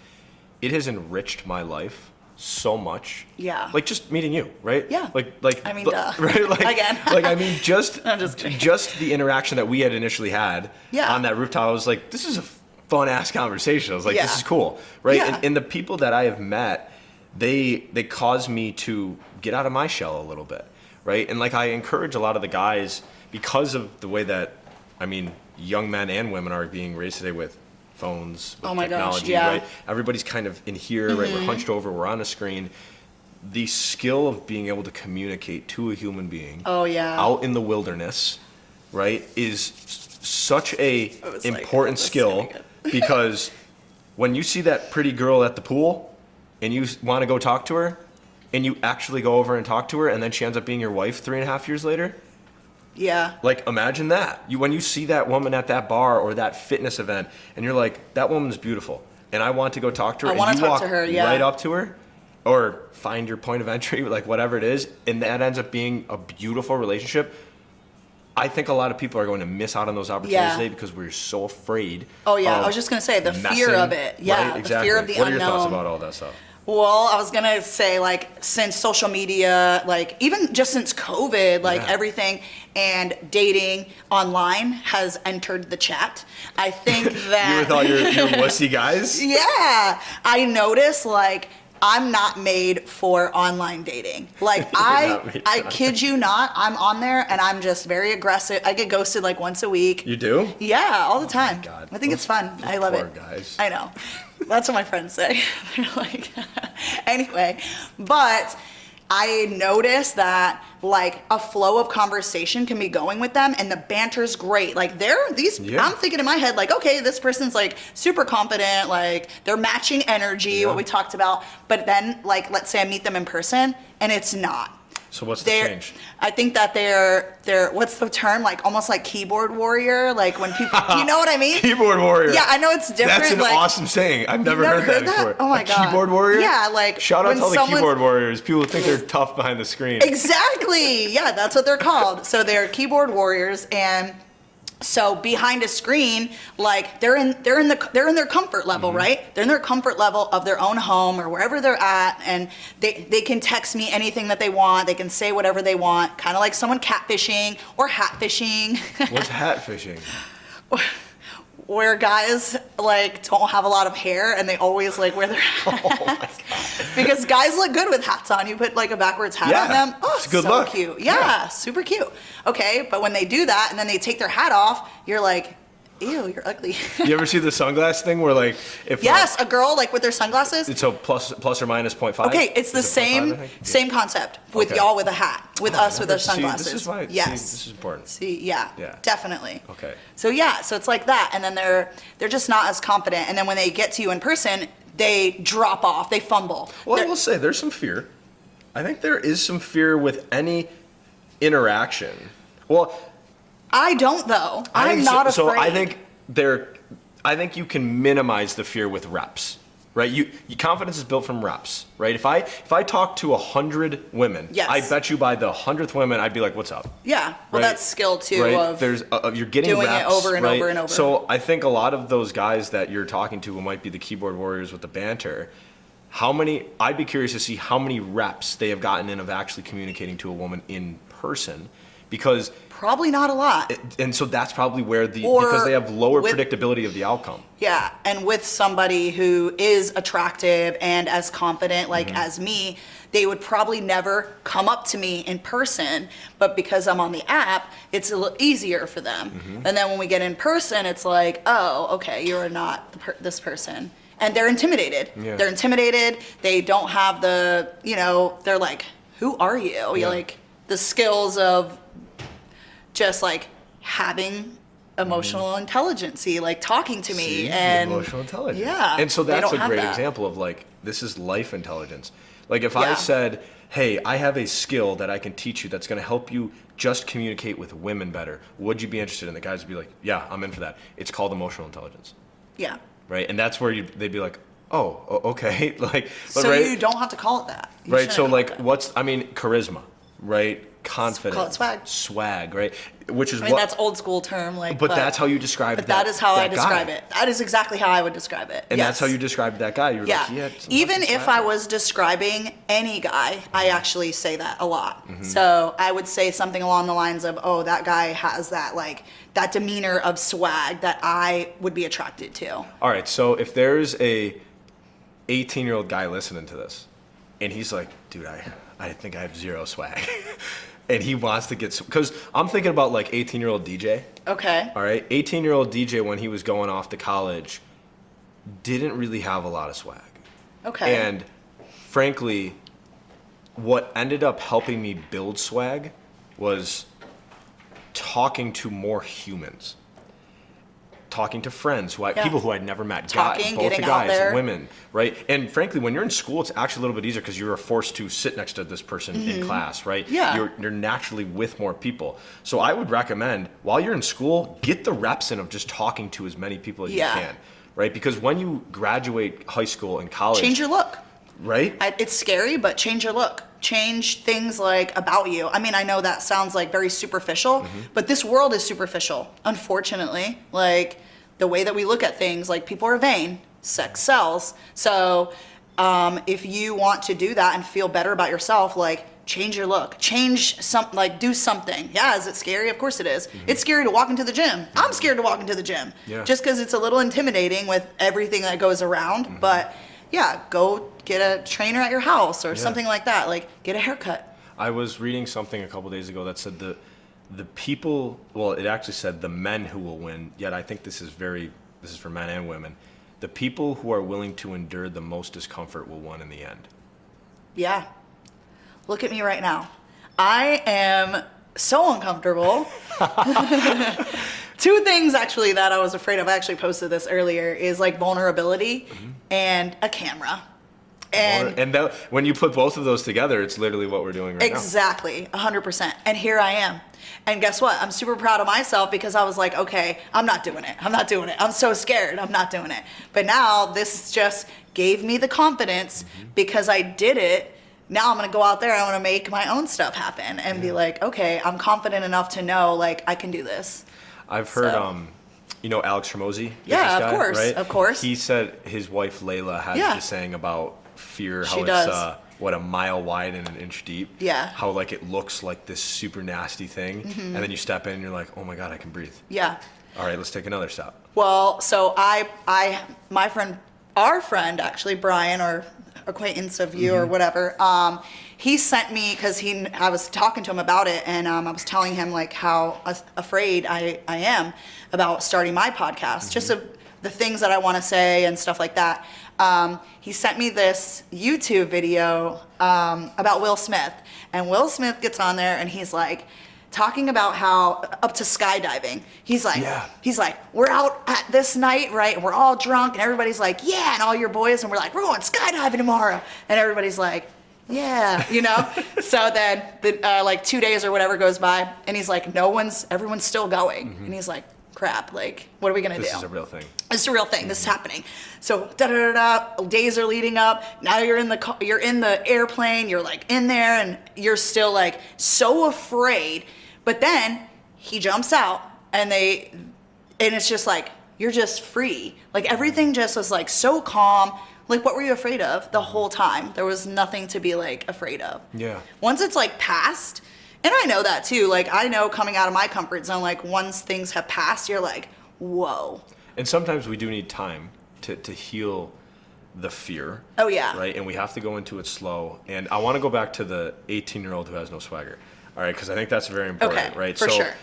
It has enriched my life so much. Yeah. Like, just meeting you, right? Yeah. Like. I mean, duh. Right. Like, Again. Like, I mean, just I'm just kidding. just the interaction that we had initially had. Yeah. On that rooftop, I was like, this is a fun ass conversation. I was like, Yeah. this is cool, right? Yeah. And the people that I have met, they cause me to get out of my shell a little bit, right? And, like, I encourage a lot of the guys, because of the way that, I mean, young men and women are being raised today with phones, with Oh my gosh, technology, yeah. right? Everybody's kind of in here, right? We're hunched over, we're on a screen. The skill of being able to communicate to a human being Oh, yeah. out in the wilderness, right, is such a I was like, important this is skill gonna be good. because when you see that pretty girl at the pool and you want to go talk to her and you actually go over and talk to her and then she ends up being your wife 3.5 years later, Yeah. like imagine that. When you see that woman at that bar or that fitness event and you're like, that woman's beautiful and I want to go talk to her, I wanna and you talk walk to her, yeah. right up to her or find your point of entry, like whatever it is, and that ends up being a beautiful relationship. I think a lot of people are going to miss out on those opportunities Yeah. today because we're so afraid. Oh, yeah. of I was just going to say the fear messing, of it. Yeah. right? Exactly. The fear of the What are unknown. your thoughts about all that stuff? Well, I was gonna say, like, since social media, like, even just since COVID, like, Yeah. everything and dating online has entered the chat. I think that. You with all your wussy guys? Yeah. I notice, like, I'm not made for online dating. Like, not made I for kid you not, I'm on there and I'm just very aggressive. I get ghosted like once a week. You do? Yeah, all the time. God. I think it's fun. Those I love poor it. guys. I know. That's what my friends say. They're like, anyway, but I notice that like a flow of conversation can be going with them and the banter's great. Like Yeah. I'm thinking in my head like, okay, this person's like super confident, like they're matching energy, Yeah. what we talked about. But then like, let's say I meet them in person and it's not. So what's the They're, change? I think that they're what's the term? Like almost like keyboard warrior. Like when people, you know what I mean? Keyboard warrior. Yeah, I know it's different. That's an like, awesome saying. I've never never heard that heard that? before. Oh my A God. keyboard warrior? Yeah, like Shout out when to all the someone's- keyboard warriors. People think they're tough behind the screen. Exactly. Yeah, that's what they're called. So they're keyboard warriors, and so behind a screen, like they're in their comfort level, Mm-hmm. right? They're in their comfort level of their own home or wherever they're at, and they can text me anything that they want. They can say whatever they want, kind of like someone catfishing or hat fishing. What's hat fishing? Where guys like don't have a lot of hair and they always like wear their hats because guys look good with hats on. You put like a backwards hat Yeah, on them. Oh, it's a good so look. cute. Yeah, Yeah. super cute. Okay, but when they do that and then they take their hat off, you're like, ew, you're ugly. You ever see the sunglass thing where like if Yes, a girl like with their sunglasses. it's a plus or minus 0.5? Okay, it's the Is it 0.5, I same think? same concept with Okay. y'all with a hat, with us with our See, sunglasses. This is why. Yes. See, this is important. See, yeah, Yeah. definitely. Okay. So yeah, so it's like that, and then they're just not as confident, and then when they get to you in person, they drop off, they fumble. Well, I They're- will say there's some fear. I think there is some fear with any interaction. Well, I don't though. I I'm think not so, afraid. I think you can minimize the fear with reps, right? Your confidence is built from reps, right? If I talk to 100 women, Yes. I bet you by the 100th woman, I'd be like, "What's up?" Yeah, well, Right? that's skill too. Right? Of There's you're getting doing it reps, over and right? over and over. So I think a lot of those guys that you're talking to, who might be the keyboard warriors with the banter, I'd be curious to see how many reps they have gotten in of actually communicating to a woman in person, because probably not a lot. and so that's probably where Or because they have lower with- predictability of the outcome. Yeah, and with somebody who is attractive and as confident, like Mm-hmm. as me, they would probably never come up to me in person, but because I'm on the app, it's a little easier for them. Mm-hmm. And then when we get in person, it's like, oh, okay, you're not this person. And they're intimidated. Yeah. They're intimidated. They don't have the, they're like, who are you? Yeah. You're like, the skills of just like having emotional intelligence, like talking to me See? and Emotional intelligence. Yeah, And so they that's don't a have great that. example of like, this is life intelligence. Like if I Yeah. said, hey, I have a skill that I can teach you that's going to help you just communicate with women better, would you be interested? And the guys would be like, yeah, I'm in for that. It's called emotional intelligence. Yeah. Right. And that's where they'd be like, oh, okay. Like, but So right, you don't have to call it that. You right. shouldn't So call like, it that. charisma, right? Confidence. Call it swag. Swag, right? Which is I mean, that's old school term, like. but that's how you describe But that is how I that describe guy. it. That is exactly how I would describe it. And yes. that's how you described that guy. You were Yeah. like, he had some Even fucking if swag. I was describing any guy, I actually say that a lot. Mm-hmm. So I would say something along the lines of, oh, that guy has that, like, that demeanor of swag that I would be attracted to. All right, so if there's a 18-year-old guy listening to this, and he's like, dude, I think I have zero swag, and he wants to get, because I'm thinking about like 18-year-old DJ. Okay. All right, 18-year-old DJ when he was going off to college, didn't really have a lot of swag. Okay. And frankly, what ended up helping me build swag was talking to more humans. Talking to friends, people who I'd never met, both getting the out guys, there. women, right? And frankly, when you're in school, it's actually a little bit easier because you're forced to sit next to this person in class, right? Yeah. You're naturally with more people. So I would recommend, while you're in school, get the reps in of just talking to as many people as you can, right? Because when you graduate high school and college, Change your look. right? It's scary, but change your look. Change things like about you. I mean, I know that sounds like very superficial, but this world is superficial, unfortunately. Like the way that we look at things, like people are vain, sex sells. So if you want to do that and feel better about yourself, like change your look, do something. Yeah, is it scary? Of course it is. It's scary to walk into the gym. I'm scared to walk into the gym just because it's a little intimidating with everything that goes around. But yeah, go get a trainer at your house or something like that. Like get a haircut. I was reading something a couple days ago that said the people, well, it actually said the men who will win, yet I think this is for men and women. The people who are willing to endure the most discomfort will win in the end. Yeah. Look at me right now. I am so uncomfortable. Two things actually that I was afraid of, I actually posted this earlier, is like vulnerability and a camera. And when you put both of those together, it's literally what we're doing right now. Exactly, 100%. And here I am. And guess what? I'm super proud of myself because I was like, okay, I'm not doing it. I'm so scared. I'm not doing it. But now this just gave me the confidence because I did it. Now I'm going to go out there and I'm going to make my own stuff happen and be like, okay, I'm confident enough to know, like, I can do this. I've heard, Alex Hormozy? Yeah, guy, of course, right? of course. He said his wife Layla had this saying about fear, how She it's does. a mile wide and an inch deep. Yeah. How like it looks like this super nasty thing, and then you step in and you're like, oh my god, I can breathe. Yeah. All right, let's take another step. Well, so our friend actually, Brian, or acquaintance of you or whatever, he sent me, because I was talking to him about it, and I was telling him like how afraid I am about starting my podcast, just the things that I want to say and stuff like that. He sent me this YouTube video about Will Smith, and Will Smith gets on there and he's like talking about how up to skydiving. He's like, we're out at this night, right? And we're all drunk and everybody's like, yeah, and all your boys, and we're like, we're going skydiving tomorrow. And everybody's like, yeah, So then like 2 days or whatever goes by and he's like, everyone's still going. And he's like, crap, like, what are we gonna do? This is a real thing. It's a real thing. This is happening. So days are leading up. Now you're in the airplane. You're like in there, and you're still like so afraid. But then he jumps out, and it's just like you're just free. Like everything just was like so calm. Like what were you afraid of the whole time? There was nothing to be like afraid of. Yeah. Once it's like past. And I know that too. Like I know coming out of my comfort zone, like once things have passed, you're like, whoa. And sometimes we do need time to heal the fear. Oh yeah. Right? And we have to go into it slow. And I want to go back to the 18-year-old who has no swagger. All right, because I think that's very important, Okay, right? for sure.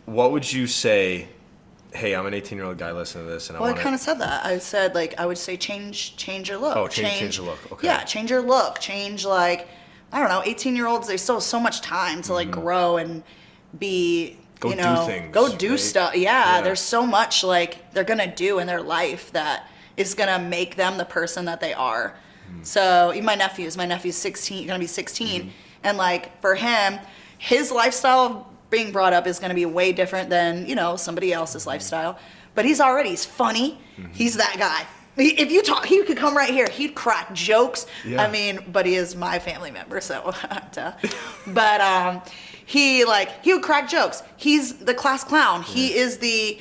What would you say, hey, I'm an 18-year-old guy listening to this and I kind of said that. I said like I would say change your look. Oh, change the look. Okay. Yeah, change your look. Change like I don't know, 18-year-olds, they still have so much time to like grow and be, do things. Go do right? stuff. Yeah, there's so much like they're going to do in their life that is going to make them the person that they are. So even my nephew's 16, going to be 16. And like for him, his lifestyle being brought up is going to be way different than, somebody else's lifestyle. But he's funny. He's that guy. If you talk, he could come right here. He'd crack jokes. Yeah. I mean, but he is my family member, so. But he would crack jokes. He's the class clown. He is the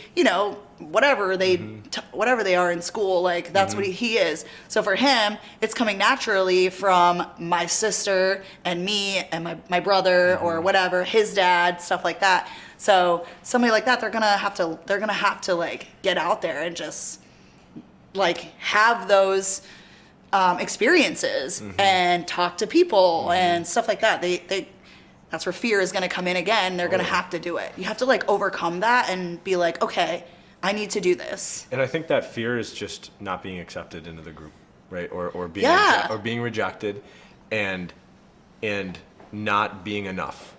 whatever they are in school. Like that's what he is. So for him, it's coming naturally from my sister and me and my brother or whatever, his dad, stuff like that. So somebody like that, they're gonna have to like get out there and just like have those experiences and talk to people and stuff like that. They that's where fear is going to come in again. They're going to have to do it. You have to like overcome that and be like, okay, I need to do this. And I think that fear is just not being accepted into the group, right? Or being Yeah. or being rejected, and not being enough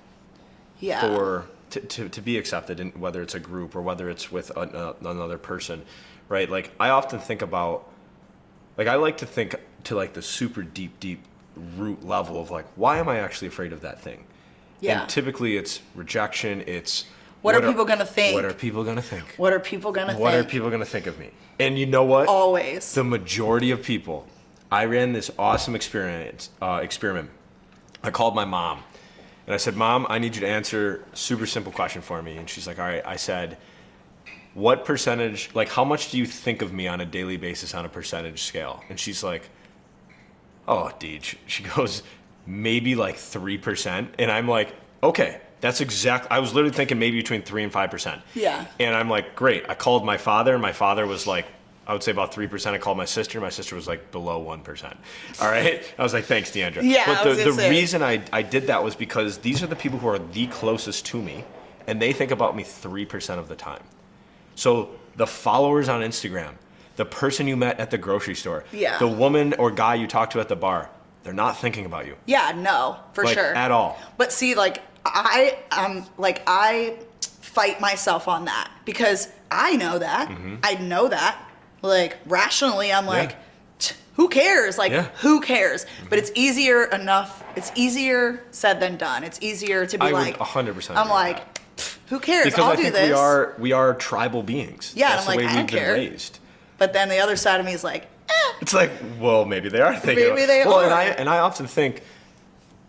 Yeah. for to be accepted, in whether it's a group or whether it's with another person, right? Like I often think about, like I like to think to like the super deep root level of like, why am I actually afraid of that thing? Yeah. And typically it's rejection. It's What are people gonna think? What are people gonna think? What are people going to think? What are people gonna think of me? And you know what? Always. The majority of people. I ran this awesome experiment. I called my mom, and I said, "Mom, I need you to answer a super simple question for me." And she's like, "All right." I said, "What percentage? Like, how much do you think of me on a daily basis on a percentage scale?" And she's like, "Oh, Deej." She goes, "Maybe like 3%." And I'm like, "Okay." That's exact. I was literally thinking maybe between 3 and 5%. Yeah. And I'm like, great. I called my father. My father was like, I would say about 3%. I called my sister. My sister was like below 1%. All right. I was like, thanks, Deandra. Yeah, But I was the gonna say. reason I did that was because these are the people who are the closest to me, and they think about me 3% of the time. So the followers on Instagram, the person you met at the grocery store, Yeah. the woman or guy you talked to at the bar, they're not thinking about you. Yeah, no, for Like, sure. at all. But see, like I fight myself on that because I know that. I know that. Like rationally, I'm like, who cares? Like, Yeah. who cares? But it's easier enough. It's easier said than done. It's easier to be I would like, 100% I'm agree with like, who cares? Because I'll I do think this. we are tribal beings. Yeah, That's and I'm the like, way I we've don't been care. raised. But then the other side of me is like, It's like, well, maybe they are thinking. Maybe they well, are. And I often think,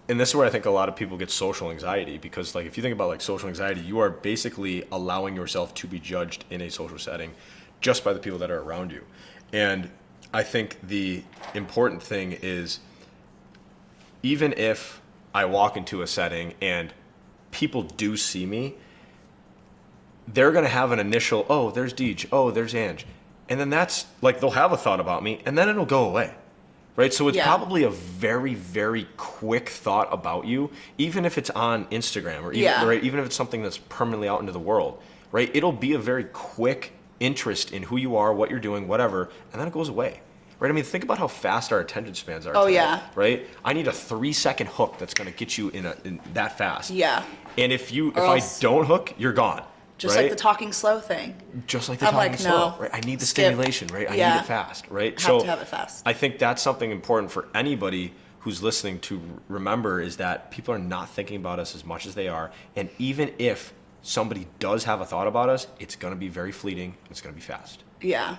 and this is where I think a lot of people get social anxiety, because like if you think about like social anxiety, you are basically allowing yourself to be judged in a social setting just by the people that are around you. And I think the important thing is, even if I walk into a setting and people do see me, they're going to have an initial, oh, there's Deej, oh, there's Ange. And then that's like, they'll have a thought about me and then it'll go away. Right? So it's Yeah. probably a very, very quick thought about you, even if it's on Instagram or even, Yeah. right, even if it's something that's permanently out into the world, right? It'll be a very quick interest in who you are, what you're doing, whatever, and then it goes away. Right? I mean, think about how fast our attention spans are. Oh, today, yeah. Right? I need a 3-second hook that's going to get you in that fast. yeah. And if I else- don't hook, you're gone. Just right? like the talking slow thing. Just like the I'm talking like, slow, no, right? I need the skip. stimulation, right? I Yeah. need it fast, right? Have to have it fast. I think that's something important for anybody who's listening to remember, is that people are not thinking about us as much as they are. And even if somebody does have a thought about us, it's going to be very fleeting. It's going to be fast. Yeah.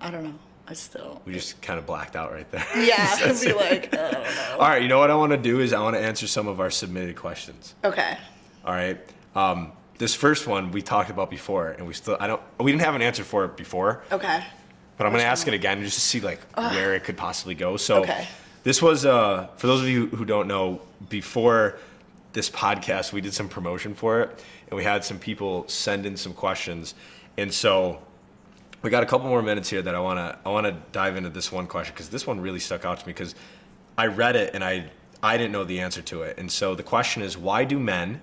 I don't know. I still. We just kind of blacked out right there. Yeah. I'd be like, I don't know. All right, you know what I want to do is I want to answer some of our submitted questions. Okay. All right. This first one we talked about before, and we didn't have an answer for it before. Okay. But I'm going to ask it again just to see like where it could possibly go. So Okay. this was, for those of you who don't know, before this podcast, we did some promotion for it, and we had some people send in some questions. And so we got a couple more minutes here that I want to dive into this one question, because this one really stuck out to me, because I read it and I didn't know the answer to it. And so the question is, why do men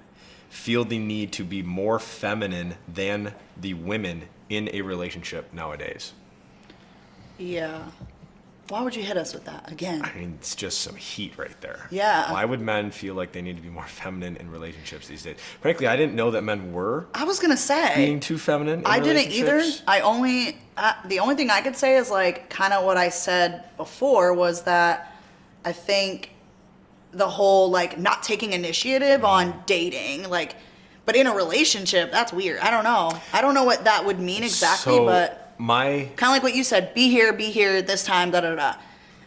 feel the need to be more feminine than the women in a relationship nowadays? Yeah. Why would you hit us with that again? I mean, it's just some heat right there. Yeah. Why would men feel like they need to be more feminine in relationships these days? Frankly, I didn't know that men were I was gonna say. being too feminine in I didn't either. relationships. The only thing I could say is like kind of what I said before was that I think the whole like not taking initiative on dating, like, but in a relationship, that's weird. I don't know. I don't know what that would mean exactly, So, but my kind of like what you said, be here this time, da da da.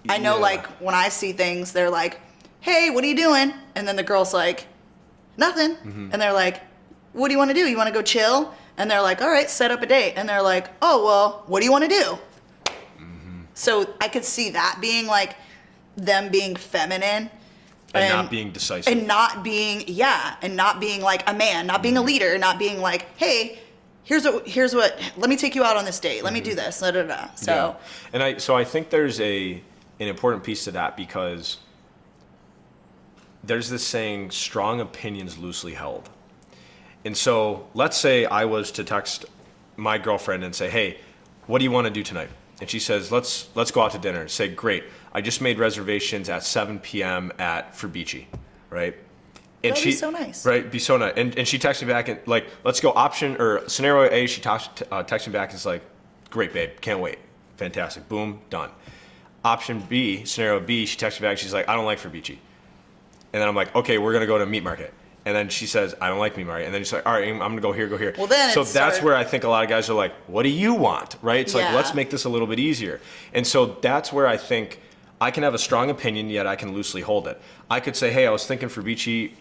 I know Yeah. like when I see things, they're like, hey, what are you doing? And then the girl's like, nothing. Mm-hmm. And they're like, what do you want to do? You want to go chill? And they're like, all right, set up a date. And they're like, oh, well, what do you want to do? Mm-hmm. So I could see that being like them being feminine. and not being decisive. And not being, and not being like a man, not being a leader, not being like, hey, here's what, let me take you out on this date. Let me do this, da da da. So, Yeah. And I think there's an important piece to that, because there's this saying, strong opinions loosely held. And so let's say I was to text my girlfriend and say, hey, what do you want to do tonight? And she says, let's go out to dinner. Say, great. I just made reservations at 7 p.m. at Ferbici, right? And That'd be so nice. Right, be so nice. And she texts me back and like, let's go option or scenario A. She texts me back and it's like, great, babe, can't wait, fantastic, boom, done. Option B, scenario B, she texts me back. She's like, I don't like Ferbici. And then I'm like, okay, we're gonna go to Meat Market. And then she says, I don't like Meat Market. And then she's like, all right, I'm gonna go here, go here. Well, then so that's where I think a lot of guys are like, what do you want, right? It's like, Yeah. let's make this a little bit easier. And so that's where I think I can have a strong opinion, yet I can loosely hold it. I could say, hey, I was thinking Ferbici,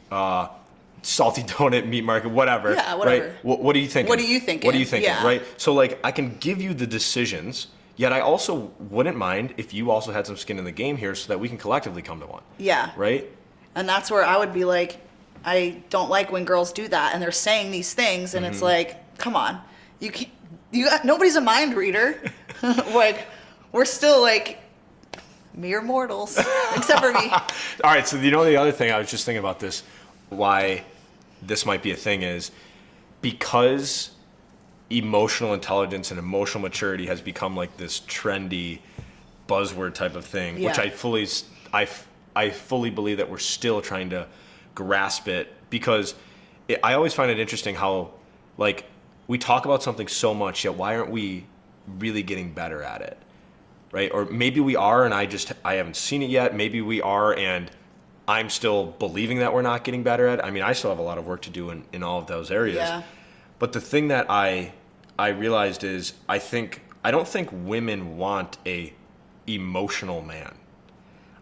salty donut, Meat Market, whatever. Yeah, whatever. Right? What are you thinking? What are you thinking? What are you thinking, Yeah. right? So like, I can give you the decisions, yet I also wouldn't mind if you also had some skin in the game here so that we can collectively come to one. Yeah. Right? And that's where I would be like, I don't like when girls do that and they're saying these things and it's like, come on, you can't, nobody's a mind reader. Like, we're still like mere mortals, except for me. All right, so the other thing I was just thinking about this, why this might be a thing is because emotional intelligence and emotional maturity has become like this trendy buzzword type of thing, which Yeah. I fully believe that we're still trying to grasp it because I always find it interesting how like we talk about something so much, yet why aren't we really getting better at it? Right? Or maybe we are and I haven't seen it yet. Maybe we are and I'm still believing that we're not getting better at it. I mean, I still have a lot of work to do in all of those areas. Yeah. But the thing that I realized is I don't think women want a emotional man.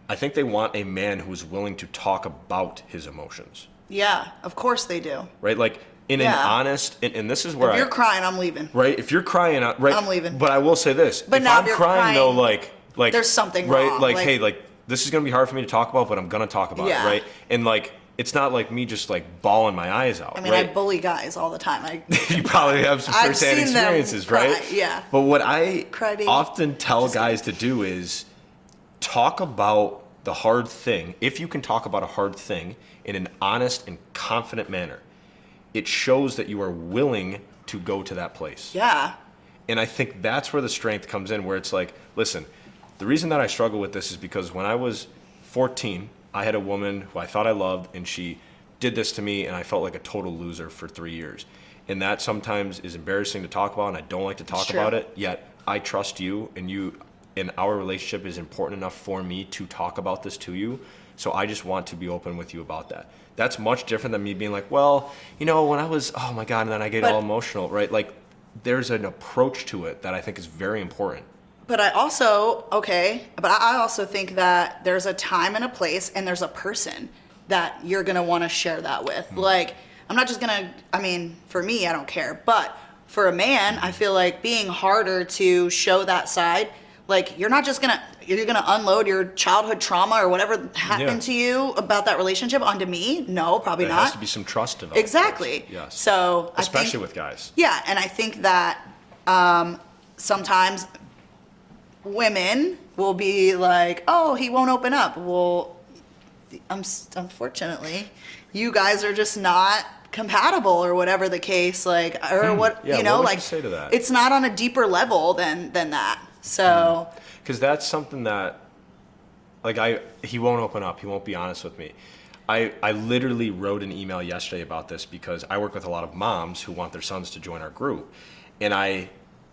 I think they want a man who is willing to talk about his emotions. Yeah, of course they do. Right? Like in an honest, and this is where If you're crying, I'm leaving. right? If you're crying, right? I'm leaving. But I will say this: But if now I'm you're crying, though, crying, like there's something right? wrong, Like, like- hey, like this is gonna be hard for me to talk about, but I'm gonna talk about Yeah. it, right? And like, it's not like me just like bawling my eyes out. I mean, right? I bully guys all the time. You probably have some I've first-hand seen them experiences, cry, right? yeah. But what I Crybaby. often tell guys to do is talk about the hard thing. If you can talk about a hard thing in an honest and confident manner, it shows that you are willing to go to that place. Yeah. And I think that's where the strength comes in, where it's like, listen, the reason that I struggle with this is because when I was 14, I had a woman who I thought I loved, and she did this to me, and I felt like a total loser for 3 years. And that sometimes is embarrassing to talk about, and I don't like to talk Sure. about it, yet I trust you, and our relationship is important enough for me to talk about this to you. So I just want to be open with you about that. That's much different than me being like, well, when I was, oh my God, and then I get all emotional, right? Like, there's an approach to it that I think is very important. But I also think that there's a time and a place and there's a person that you're going to want to share that with. Like, I'm not just going to, for me, I don't care. But for a man, I feel like being harder to show that side, like you're going to unload your childhood trauma or whatever happened to you about that relationship onto me. No, probably There not. has to be some trust developed. Exactly. Yes. So especially with guys. Yeah, and I think that sometimes women will be like, "Oh, he won't open up." Well, unfortunately, you guys are just not compatible, or whatever the case. Like, or what Yeah, you know, what would like you say to that? it's not on a deeper level than that. So. Because that's something that, like, he won't open up. He won't be honest with me. I literally wrote an email yesterday about this because I work with a lot of moms who want their sons to join our group. And I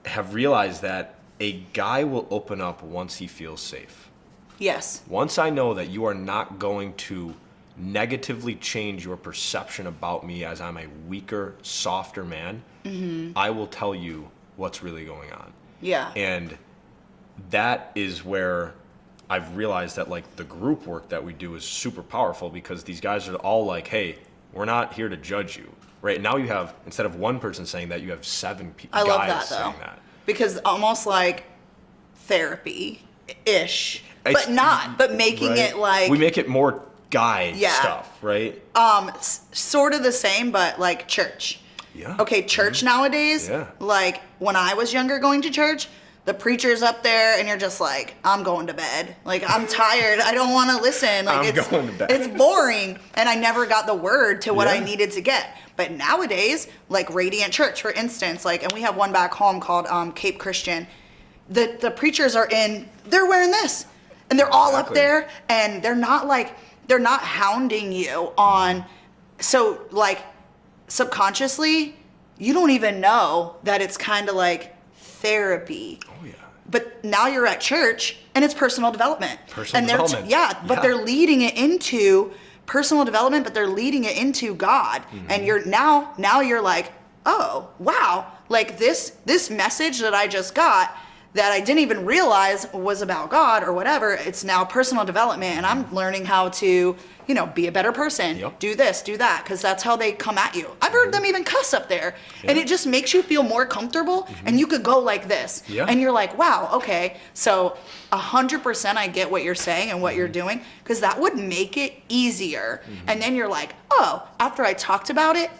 have realized that a guy will open up once he feels safe. Yes. Once I know that you are not going to negatively change your perception about me as I'm a weaker, softer man, I will tell you what's really going on. Yeah. And that is where I've realized that like the group work that we do is super powerful because these guys are all like, hey, we're not here to judge you. Right now you have, instead of one person saying that, you have 7 I guys love that though. saying that. Because almost like therapy-ish, It's- but making right? it like we make it more guy Yeah. stuff, right? sort of the same, but like church. Yeah. Okay, church nowadays, Yeah. like when I was younger going to church, the preacher's up there and you're just like, I'm going to bed. Like, I'm tired. I don't want to listen. Like, I'm going to bed. It's boring. And I never got the word to what I Yeah. needed to get. But nowadays, like Radiant Church, for instance, like, and we have one back home called Cape Christian. The preachers are they're wearing this. And they're all up Exactly. there, and they're not hounding you on, so like subconsciously, you don't even know that it's kind of like therapy. Oh, yeah. But now you're at church and it's personal development. Personal and development. But they're leading it into personal development, but they're leading it into God. Mm-hmm. And you're now you're like, oh, wow, like this message that I just got that I didn't even realize was about God or whatever, it's now personal development, and I'm learning how to, be a better person, Yep. do this, do that, because that's how they come at you. I've heard them even cuss up there, and it just makes you feel more comfortable, and you could go like this, Yeah. and you're like, wow, okay, so 100% I get what you're saying and what you're doing, because that would make it easier, and then you're like, oh, after I talked about it,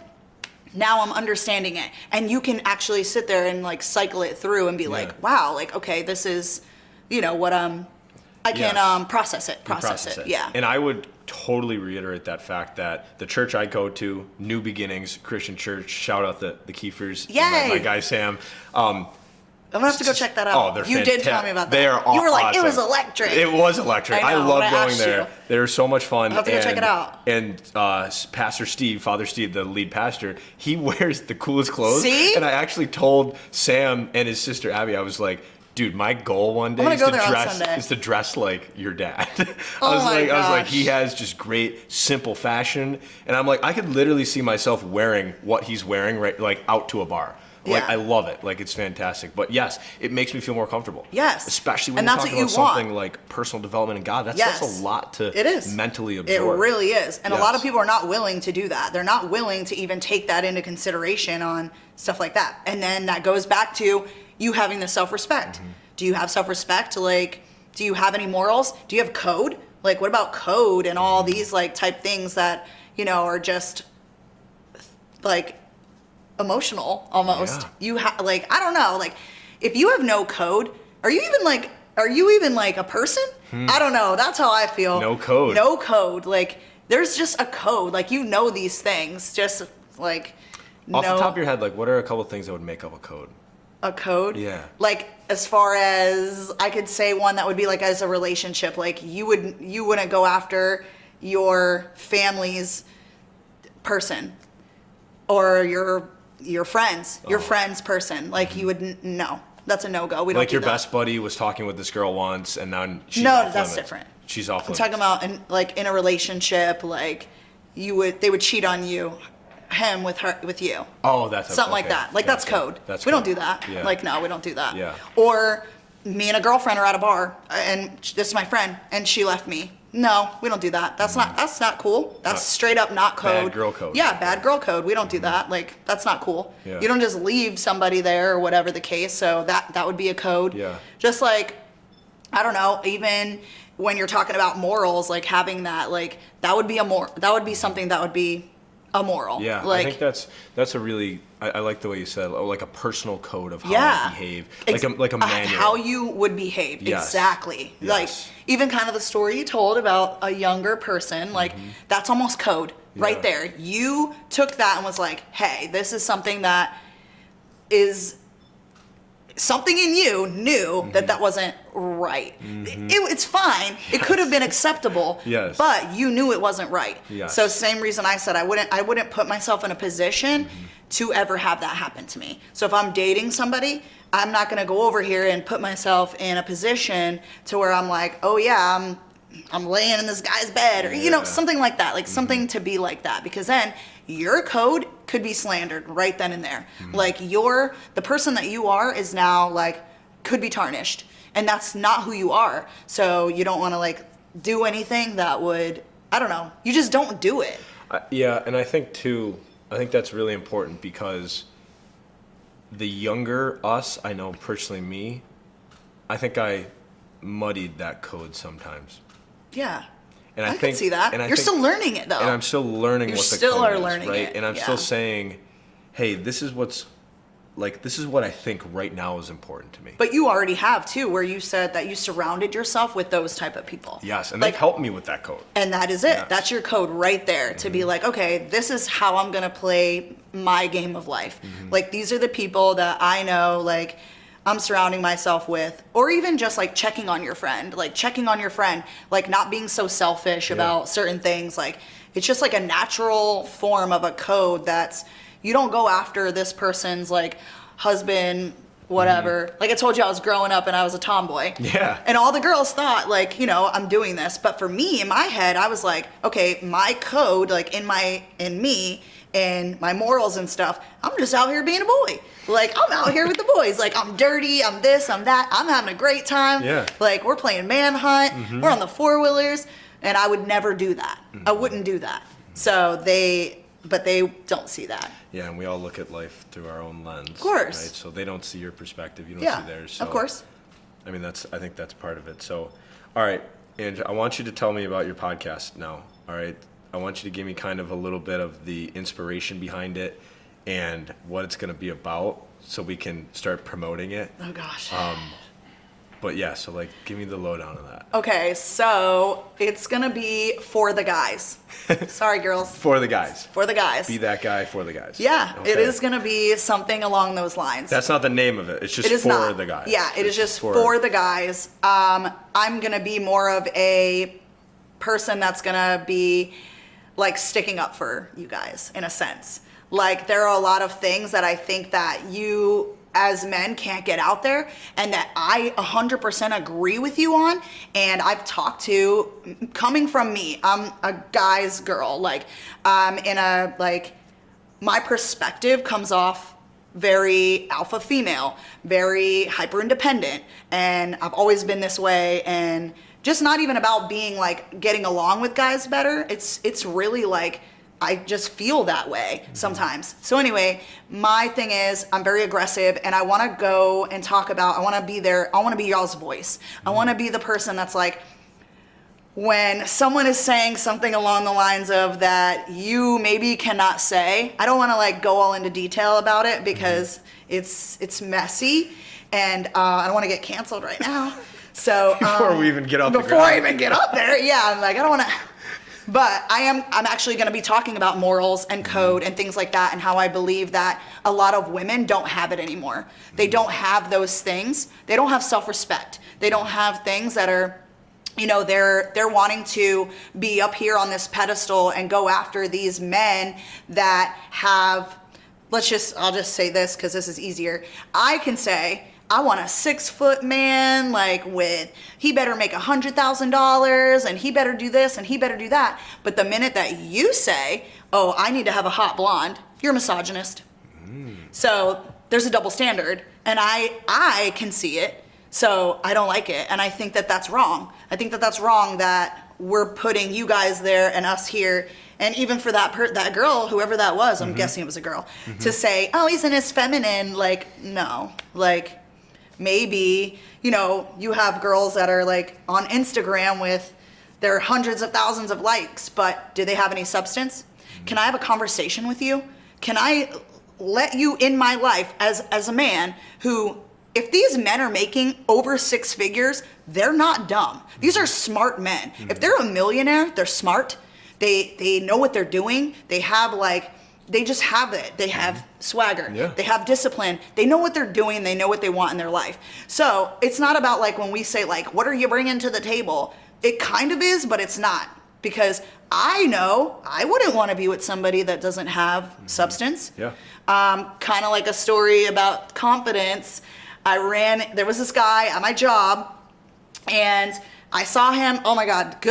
now I'm understanding it. And you can actually sit there and like cycle it through and be like, wow, like, okay, this is, what I can Yes. process it. Yeah. And I would totally reiterate that fact that the church I go to, New Beginnings Christian Church, shout out the Keefers, Yay. my guy Sam. I'm gonna have to go check that out. Oh, they're You did tell me about that. They are You were like, awesome. it was electric. It was electric. I I, know, love when I going asked there. you. They were so much fun. I'll have to go check it out. And Pastor Steve, Father Steve, the lead pastor, he wears the coolest clothes. See? And I actually told Sam and his sister Abby, I was like, dude, my goal one day gonna is go to there on dress Sunday. is to dress like your dad. Oh I was my like, gosh. he has just great, simple fashion, and I'm like, I could literally see myself wearing what he's wearing, right, like out to a bar. Like, Yeah. I love it. Like, it's fantastic. But yes, it makes me feel more comfortable. Yes. Especially when And you're that's talking what about you want. something like personal development and God. That's Yes. a lot to It is. mentally It absorb. really is. And a lot Yes. of people are not willing to do that. They're not willing to even take that into consideration on stuff like that. And then that goes back to you having the self-respect. Mm-hmm. Do you have self-respect? Like, do you have any morals? Do you have code? Like, what about code and all these like type things that, are just like emotional almost. Yeah. You have like, I don't know, like if you have no code, are you even like a person? I don't know. That's how I feel. No code. No code. Like there's just a code. Like these things. Just like Off the top of your head, like, what are a couple of things that would make up a code? a code. Yeah. Like as far as I could say one that would be like as a relationship, like you wouldn't go after your family's person or your friends, your friend's person. Like you would no. That's a no-go. We don't Like do your that. best buddy was talking with this girl once, and now she's No, off that's limits. different. She's off I'm limits. talking about in a relationship, like they would cheat on you, him with you. Oh, that's Something like okay. that. Like that's Gotcha. code. That's we don't code. do that. Yeah. Like no, we don't do that. Yeah. Or me and a girlfriend are at a bar and this is my friend and she left me. No, we don't do that. That's not cool. That's straight up not code. Bad girl code. Yeah, bad girl code. We don't do that. Like that's not cool. Yeah. You don't just leave somebody there or whatever the case. So that would be a code. Yeah. Just like I don't know, even when you're talking about morals, like having that, like that would be something that would be a moral. Yeah, like, I think that's a really I like the way you said, like a personal code of how yeah. to behave, like a manual. How you would behave. Yes. Exactly. Yes. Like even kind of the story you told about a younger person, like that's almost code right Mm-hmm. Yeah. there. You took that and was like, hey, this is something that is something in you knew that wasn't right. It's fine. It could have been acceptable. Yes. But you knew it wasn't right. Yes. So same reason I said I wouldn't put myself in a position to ever have that happen to me. So if I'm dating somebody, I'm not going to go over here and put myself in a position to where I'm like, oh yeah, I'm laying in this guy's bed, or Yeah. something like that, like something to be like that, because then your code could be slandered right then and there. Like the person that you are is now like could be tarnished, and that's not who you are. So you don't want to like do anything that would, I don't know, you just don't do it. Yeah, and I think that's really important because the younger us, I know personally me, I think I muddied that code sometimes. Yeah. And I think, can see that. and I You're think- still learning it though. And I'm still learning You what the still code are is, learning right? it, And I'm yeah. still saying, hey, this is what's like, this is what I think right now is important to me. But you already have too, where you said that you surrounded yourself with those type of people. Yes, and like, they've helped me with that code. And that is it. Yes. That's your code right there to be like, okay, this is how I'm gonna play my game of life. Like, these are the people that I know, like, I'm surrounding myself with, or even just like checking on your friend, like not being so selfish about certain things. Like, it's just like a natural form of a code that's, you don't go after this person's like husband, whatever. Like I told you, I was growing up and I was a tomboy. Yeah. And all the girls thought like, you know, I'm doing this. But for me, in my head, I was like, okay, my code, like in me and my morals and stuff, I'm just out here being a boy. Like, I'm out here with the boys. Like, I'm dirty, I'm this, I'm that. I'm having a great time. Yeah. Like, we're playing manhunt. We're on the four-wheelers. And I would never do that. I wouldn't do that. So but they don't see that. Yeah, and we all look at life through our own lens. Of course. Right? So they don't see your perspective. You don't Yeah, see theirs. So, of course. I mean, I think that's part of it. So, all right, Angie, I want you to tell me about your podcast now. All right. I want you to give me kind of a little bit of the inspiration behind it and what it's going to be about so we can start promoting it. Oh, gosh. But yeah, so like, give me the lowdown of that. Okay, so it's going to be for the guys. Sorry, girls. For the guys. For the guys. Be that guy for the guys. Yeah, Okay. it is going to be something along those lines. That's not the name of it. It's just It is for not. the guys. Yeah, it is just for the guys. I'm going to be more of a person that's going to be like sticking up for you guys in a sense. Like, there are a lot of things that I think that you as men can't get out there and that I 100% agree with you on. And I've talked to, coming from me, I'm a guy's girl. Like, my perspective comes off very alpha female, very hyper independent. And I've always been this way. And just not even about being like getting along with guys better. It's really like, I just feel that way sometimes. So anyway, my thing is I'm very aggressive and I want to go and talk about, I want to be there. I want to be y'all's voice. I want to be the person that's like, when someone is saying something along the lines of that you maybe cannot say, I don't want to like go all into detail about it because it's messy and I don't want to get canceled right now. So Before we even get up before I even get up there, yeah, I'm like, I don't want to. But I'm actually going to be talking about morals and code and things like that and how I believe that a lot of women don't have it anymore. They don't have those things. They don't have self-respect. They don't have things that are, you know, they're wanting to be up here on this pedestal and go after these men that have, I'll just say this because this is easier. I can say, I want a 6-foot man, like he better make $100,000 and he better do this and he better do that. But the minute that you say, oh, I need to have a hot blonde, you're a misogynist. So there's a double standard and I can see it. So I don't like it. And I think that that's wrong. I think that that's wrong that we're putting you guys there and us here. And even for that girl, whoever that was, I'm guessing it was a girl, to say, oh, isn't as feminine? Like, no, like, maybe, you know, you have girls that are like on Instagram with their hundreds of thousands of likes, but do they have any substance? Can I have a conversation with you? Can I let you in my life as a man who, if these men are making over 6 figures, they're not dumb. These are smart men. If they're a millionaire, they're smart. They know what they're doing. They just have it. They have swagger. Yeah. They have discipline. They know what they're doing. They know what they want in their life. So it's not about like when we say like, what are you bringing to the table? It kind of is, but it's not. Because I know I wouldn't want to be with somebody that doesn't have substance. Yeah. Kind of like a story about confidence. There was this guy at my job and I saw him, oh my God,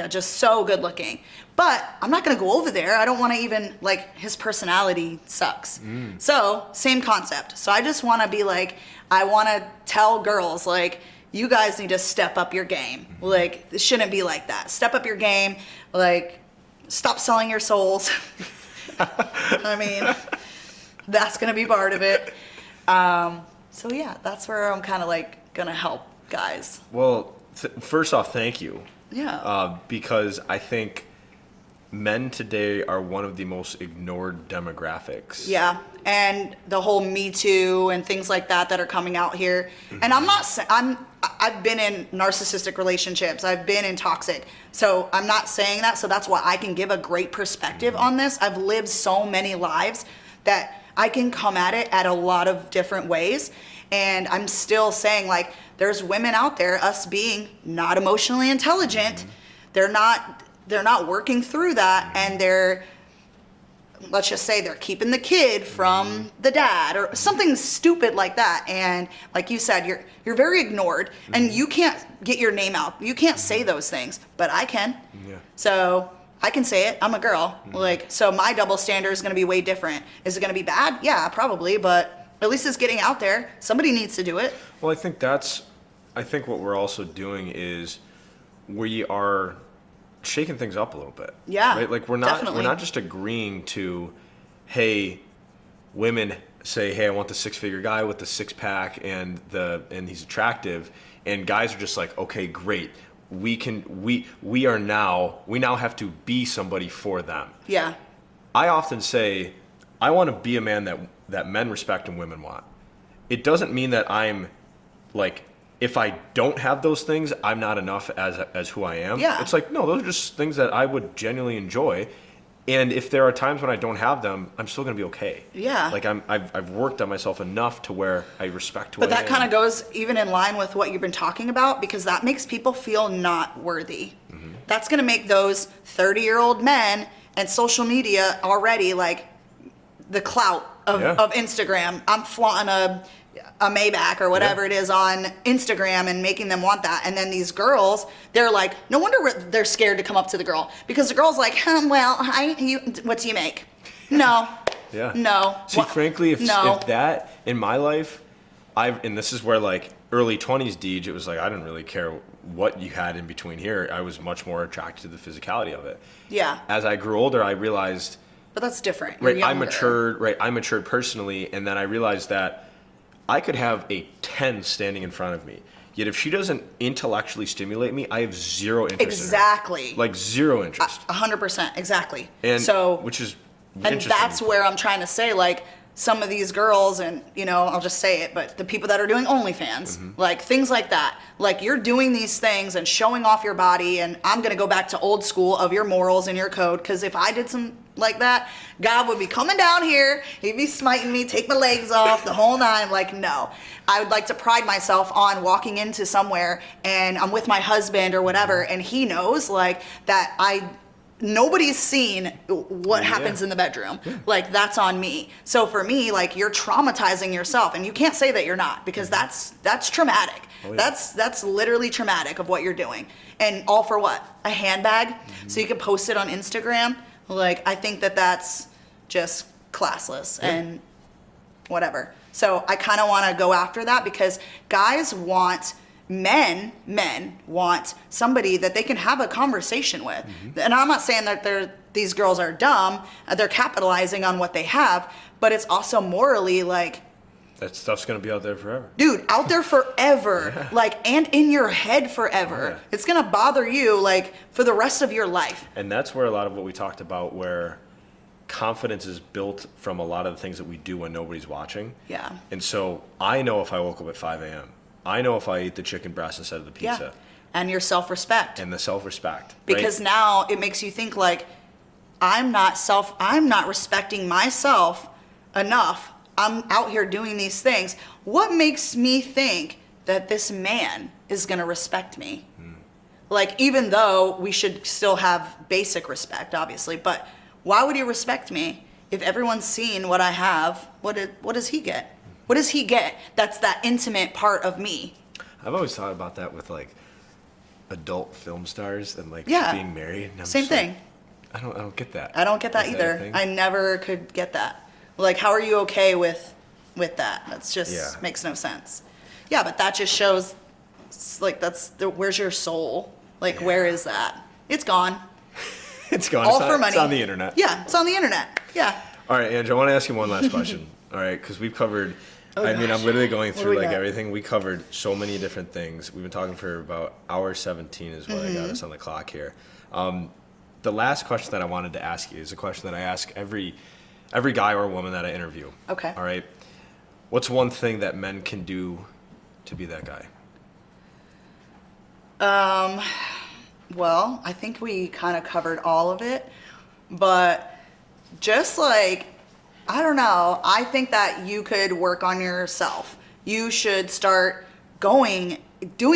just so good looking. But I'm not gonna go over there. I don't wanna even, like, his personality sucks. So, same concept. So I just wanna be like, I wanna tell girls, like, you guys need to step up your game. Like, it shouldn't be like that. Step up your game, like, stop selling your souls. I mean, that's gonna be part of it. So yeah, that's where I'm kind of like gonna help guys. Well, first off, thank you. Yeah. Because I think men today are one of the most ignored demographics. Yeah, and the whole Me Too and things like that are coming out here. And I've been in narcissistic relationships. I've been in toxic. So I'm not saying that. So that's why I can give a great perspective on this. I've lived so many lives that I can come at it at a lot of different ways. And I'm still saying, like, there's women out there, us being not emotionally intelligent, they're not working through that, and let's just say they're keeping the kid from the dad or something stupid like that. And like you said, you're very ignored, and you can't get your name out. You can't say those things, but I can. Yeah. So I can say it. I'm a girl. Like, so my double standard is going to be way different. Is it going to be bad? Yeah, probably, but at least it's getting out there. Somebody needs to do it. Well, I think what we're also doing is we are shaking things up a little bit. Yeah, right? Like we're not just agreeing to, hey, women say, hey, I want the 6-figure guy with the 6-pack and he's attractive, and guys are just like, okay, great. We now have to be somebody for them. Yeah. I often say I want to be a man that men respect and women want. It doesn't mean that I'm like, if I don't have those things, I'm not enough as who I am. Yeah. It's like, no, those are just things that I would genuinely enjoy. And if there are times when I don't have them, I'm still going to be okay. Yeah. Like I've worked on myself enough to where I respect who I am. But that kind of goes even in line with what you've been talking about, because that makes people feel not worthy. Mm-hmm. That's going to make those 30-year-old men and social media already like the clout of Instagram. I'm flaunting a Maybach or whatever it is on Instagram and making them want that. And then these girls, they're like, no wonder they're scared to come up to the girl, because the girl's like, well, what do you make? No. Yeah. No. See, frankly, if that in my life, and this is where like early 20s Deej, it was like I didn't really care what you had in between here. I was much more attracted to the physicality of it. Yeah. As I grew older, I realized. But that's different. Right. I matured personally, and then I realized that I could have a 10 standing in front of me. Yet if she doesn't intellectually stimulate me, I have zero interest Exactly. in her. Like zero interest. 100%. Exactly. And so, which is and interesting. that's where I'm trying to say, like, some of these girls, and, you know, I'll just say it, but the people that are doing OnlyFans, like things like that, like you're doing these things and showing off your body, and I'm going to go back to old school of your morals and your code, because if I did some like that, God would be coming down here, he'd be smiting me, take my legs off, the whole nine. Like, no. I would like to pride myself on walking into somewhere and I'm with my husband or whatever, and he knows like that nobody's seen what happens in the bedroom. Like, that's on me. So for me, like, you're traumatizing yourself, and you can't say that you're not, because that's traumatic. That's literally traumatic of what you're doing. And all for what? A handbag? So you can post it on Instagram? Like, I think that's just classless and whatever. So I kind of want to go after that, because guys want men want somebody that they can have a conversation with. And I'm not saying that these girls are dumb. They're capitalizing on what they have, but it's also morally like, that stuff's going to be out there forever. Dude, out there forever. Like, and in your head forever. It's going to bother you like for the rest of your life. And that's where a lot of what we talked about, where confidence is built from a lot of the things that we do when nobody's watching. Yeah. And so I know if I woke up at 5 a.m., I know if I eat the chicken breast instead of the pizza. Yeah. And your self-respect. And the self-respect. Because now it makes you think like, I'm not respecting myself enough. I'm out here doing these things. What makes me think that this man is going to respect me? Like, even though we should still have basic respect, obviously, but why would he respect me if everyone's seen what I have? What does he get? What does he get that's that intimate part of me? I've always thought about that with like adult film stars and like being married. And Same thing. Like, I don't get that. I don't get that either. I never could get that. Like, how are you okay with that? That's just makes no sense. Yeah, but that just shows, like, where's your soul? Like, where is that? It's gone. It's gone. All for money. It's on the internet. Yeah, it's on the internet. Yeah. All right, Angie, I want to ask you one last question. All right, because we've covered, I'm literally going through like everything. We covered so many different things. We've been talking for about hour 17 is what I got us on the clock here. the last question that I wanted to ask you is a question that I ask every guy or woman that I interview. Okay. All right. What's one thing that men can do to be that guy? Well, I think we kind of covered all of it, but just like, I don't know, I think that you could work on yourself. You should start doing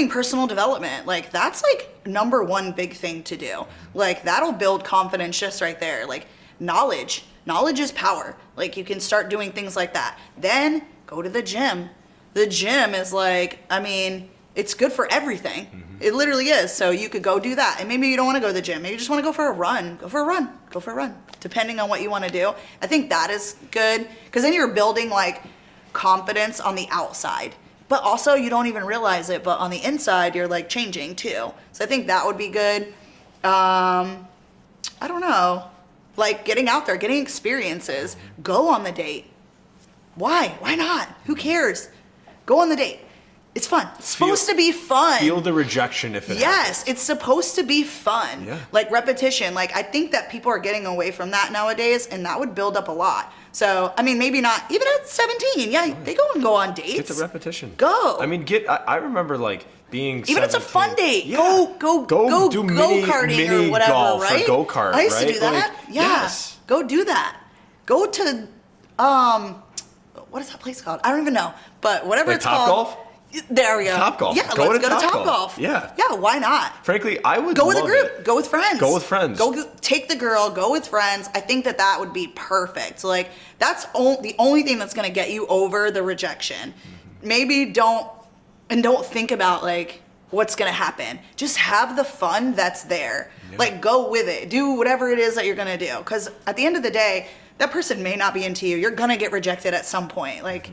personal development. Like, that's like number one big thing to do. Like, that'll build confidence just right there. Like, knowledge is power. Like, you can start doing things like that. Then go to the gym. The gym is like, I mean, it's good for everything. It literally is. So you could go do that. And maybe you don't want to go to the gym. Maybe you just want to go for a run. Go for a run. Depending on what you want to do. I think that is good. Because then you're building like confidence on the outside. But also you don't even realize it. But on the inside, you're like changing too. So I think that would be good. I don't know. Like getting out there, getting experiences. Go on the date. Why? Why not? Who cares? Go on the date. It's fun. It's supposed to be fun. Feel the rejection if it happens. It's supposed to be fun. Yeah. Like repetition. Like I think that people are getting away from that nowadays, and that would build up a lot. So, I mean, maybe not, even at 17, yeah, they go on dates. Get the repetition. Go. I mean, I remember like being Even 17. if it's a fun date. Yeah. Go do go-karting or whatever, golf right? Or go-kart, I used to right? do that. Like, Yeah. Yes. Go do that. Go to, what is that place called? I don't even know. But whatever Like it's Top called. Golf? There we go. Top-Golf. Yeah, Go let's to go to Top-Golf. Top-Golf. Yeah. Yeah, why not? Frankly, I would Go with a love group. it. Go with friends. Go with friends. Take the girl. Go with friends. I think that would be perfect. Like that's the only thing that's gonna get you over the rejection. Maybe don't think about like what's gonna happen. Just have the fun that's there. Yeah. Like go with it. Do whatever it is that you're gonna do. Because at the end of the day, that person may not be into you. You're gonna get rejected at some point. Like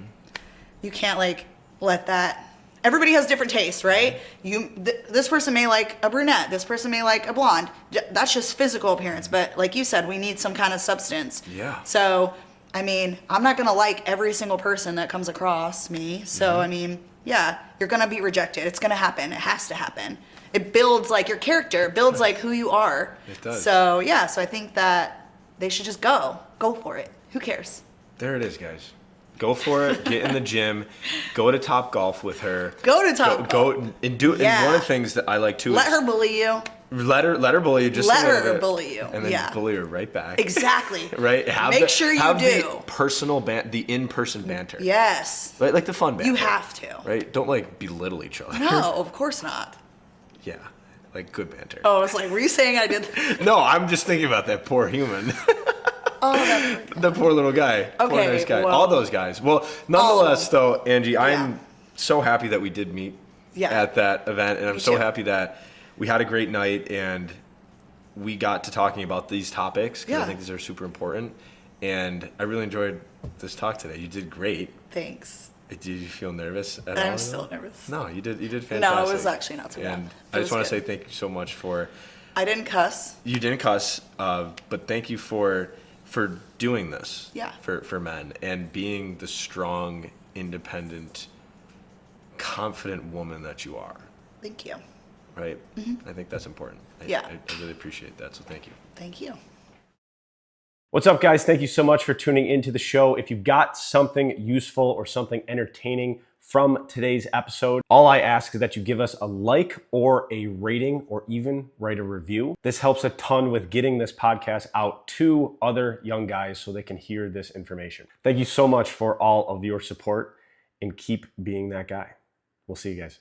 you can't like let that. Everybody has different tastes, right? This person may like a brunette. This person may like a blonde. That's just physical appearance. But like you said, we need some kind of substance. Yeah. So, I mean, I'm not going to like every single person that comes across me. So, I mean, yeah, you're going to be rejected. It's going to happen. It has to happen. It builds like your character. It builds like who you are. It does. So, yeah. So I think that they should just go. Go for it. Who cares? There it is, guys. Go for it. Get in the gym. Go to Top Golf with her. Go to Top Golf. Go and do. Yeah. And one of the things that I like too. Let is her bully you. Let her bully you. Just Let a little her bit, bully you. and then Yeah. bully her right back. Exactly. Right. Make sure you have do. the personal the in-person banter. Yes. Right, like the fun banter. You have to. Right. Don't like belittle each other. No, of course not. Yeah. Like good banter. Oh, I was like, were you saying I did? No, I'm just thinking about that poor human. Oh, The poor little guy. Poor Okay, nice guy. well- All those guys. Well, nonetheless, though, Angie, I'm so happy that we did meet at that event, and I'm so too. happy that we had a great night and we got to talking about these topics because I Yeah. think these are super important. And I really enjoyed this talk today. You did great. Thanks. Did you feel nervous at all? I'm still nervous. No, you did fantastic. No, it was actually not too bad. And It I just was want to good. say thank you so much for. I didn't cuss. You didn't cuss, but thank you for doing this. Yeah. For men and being the strong, independent, confident woman that you are. Thank you. Right. I think that's important. Yeah. I really appreciate that. So thank you. Thank you. What's up, guys? Thank you so much for tuning into the show. If you got something useful or something entertaining from today's episode, all I ask is that you give us a like or a rating or even write a review. This helps a ton with getting this podcast out to other young guys so they can hear this information. Thank you so much for all of your support and keep being that guy. We'll see you guys.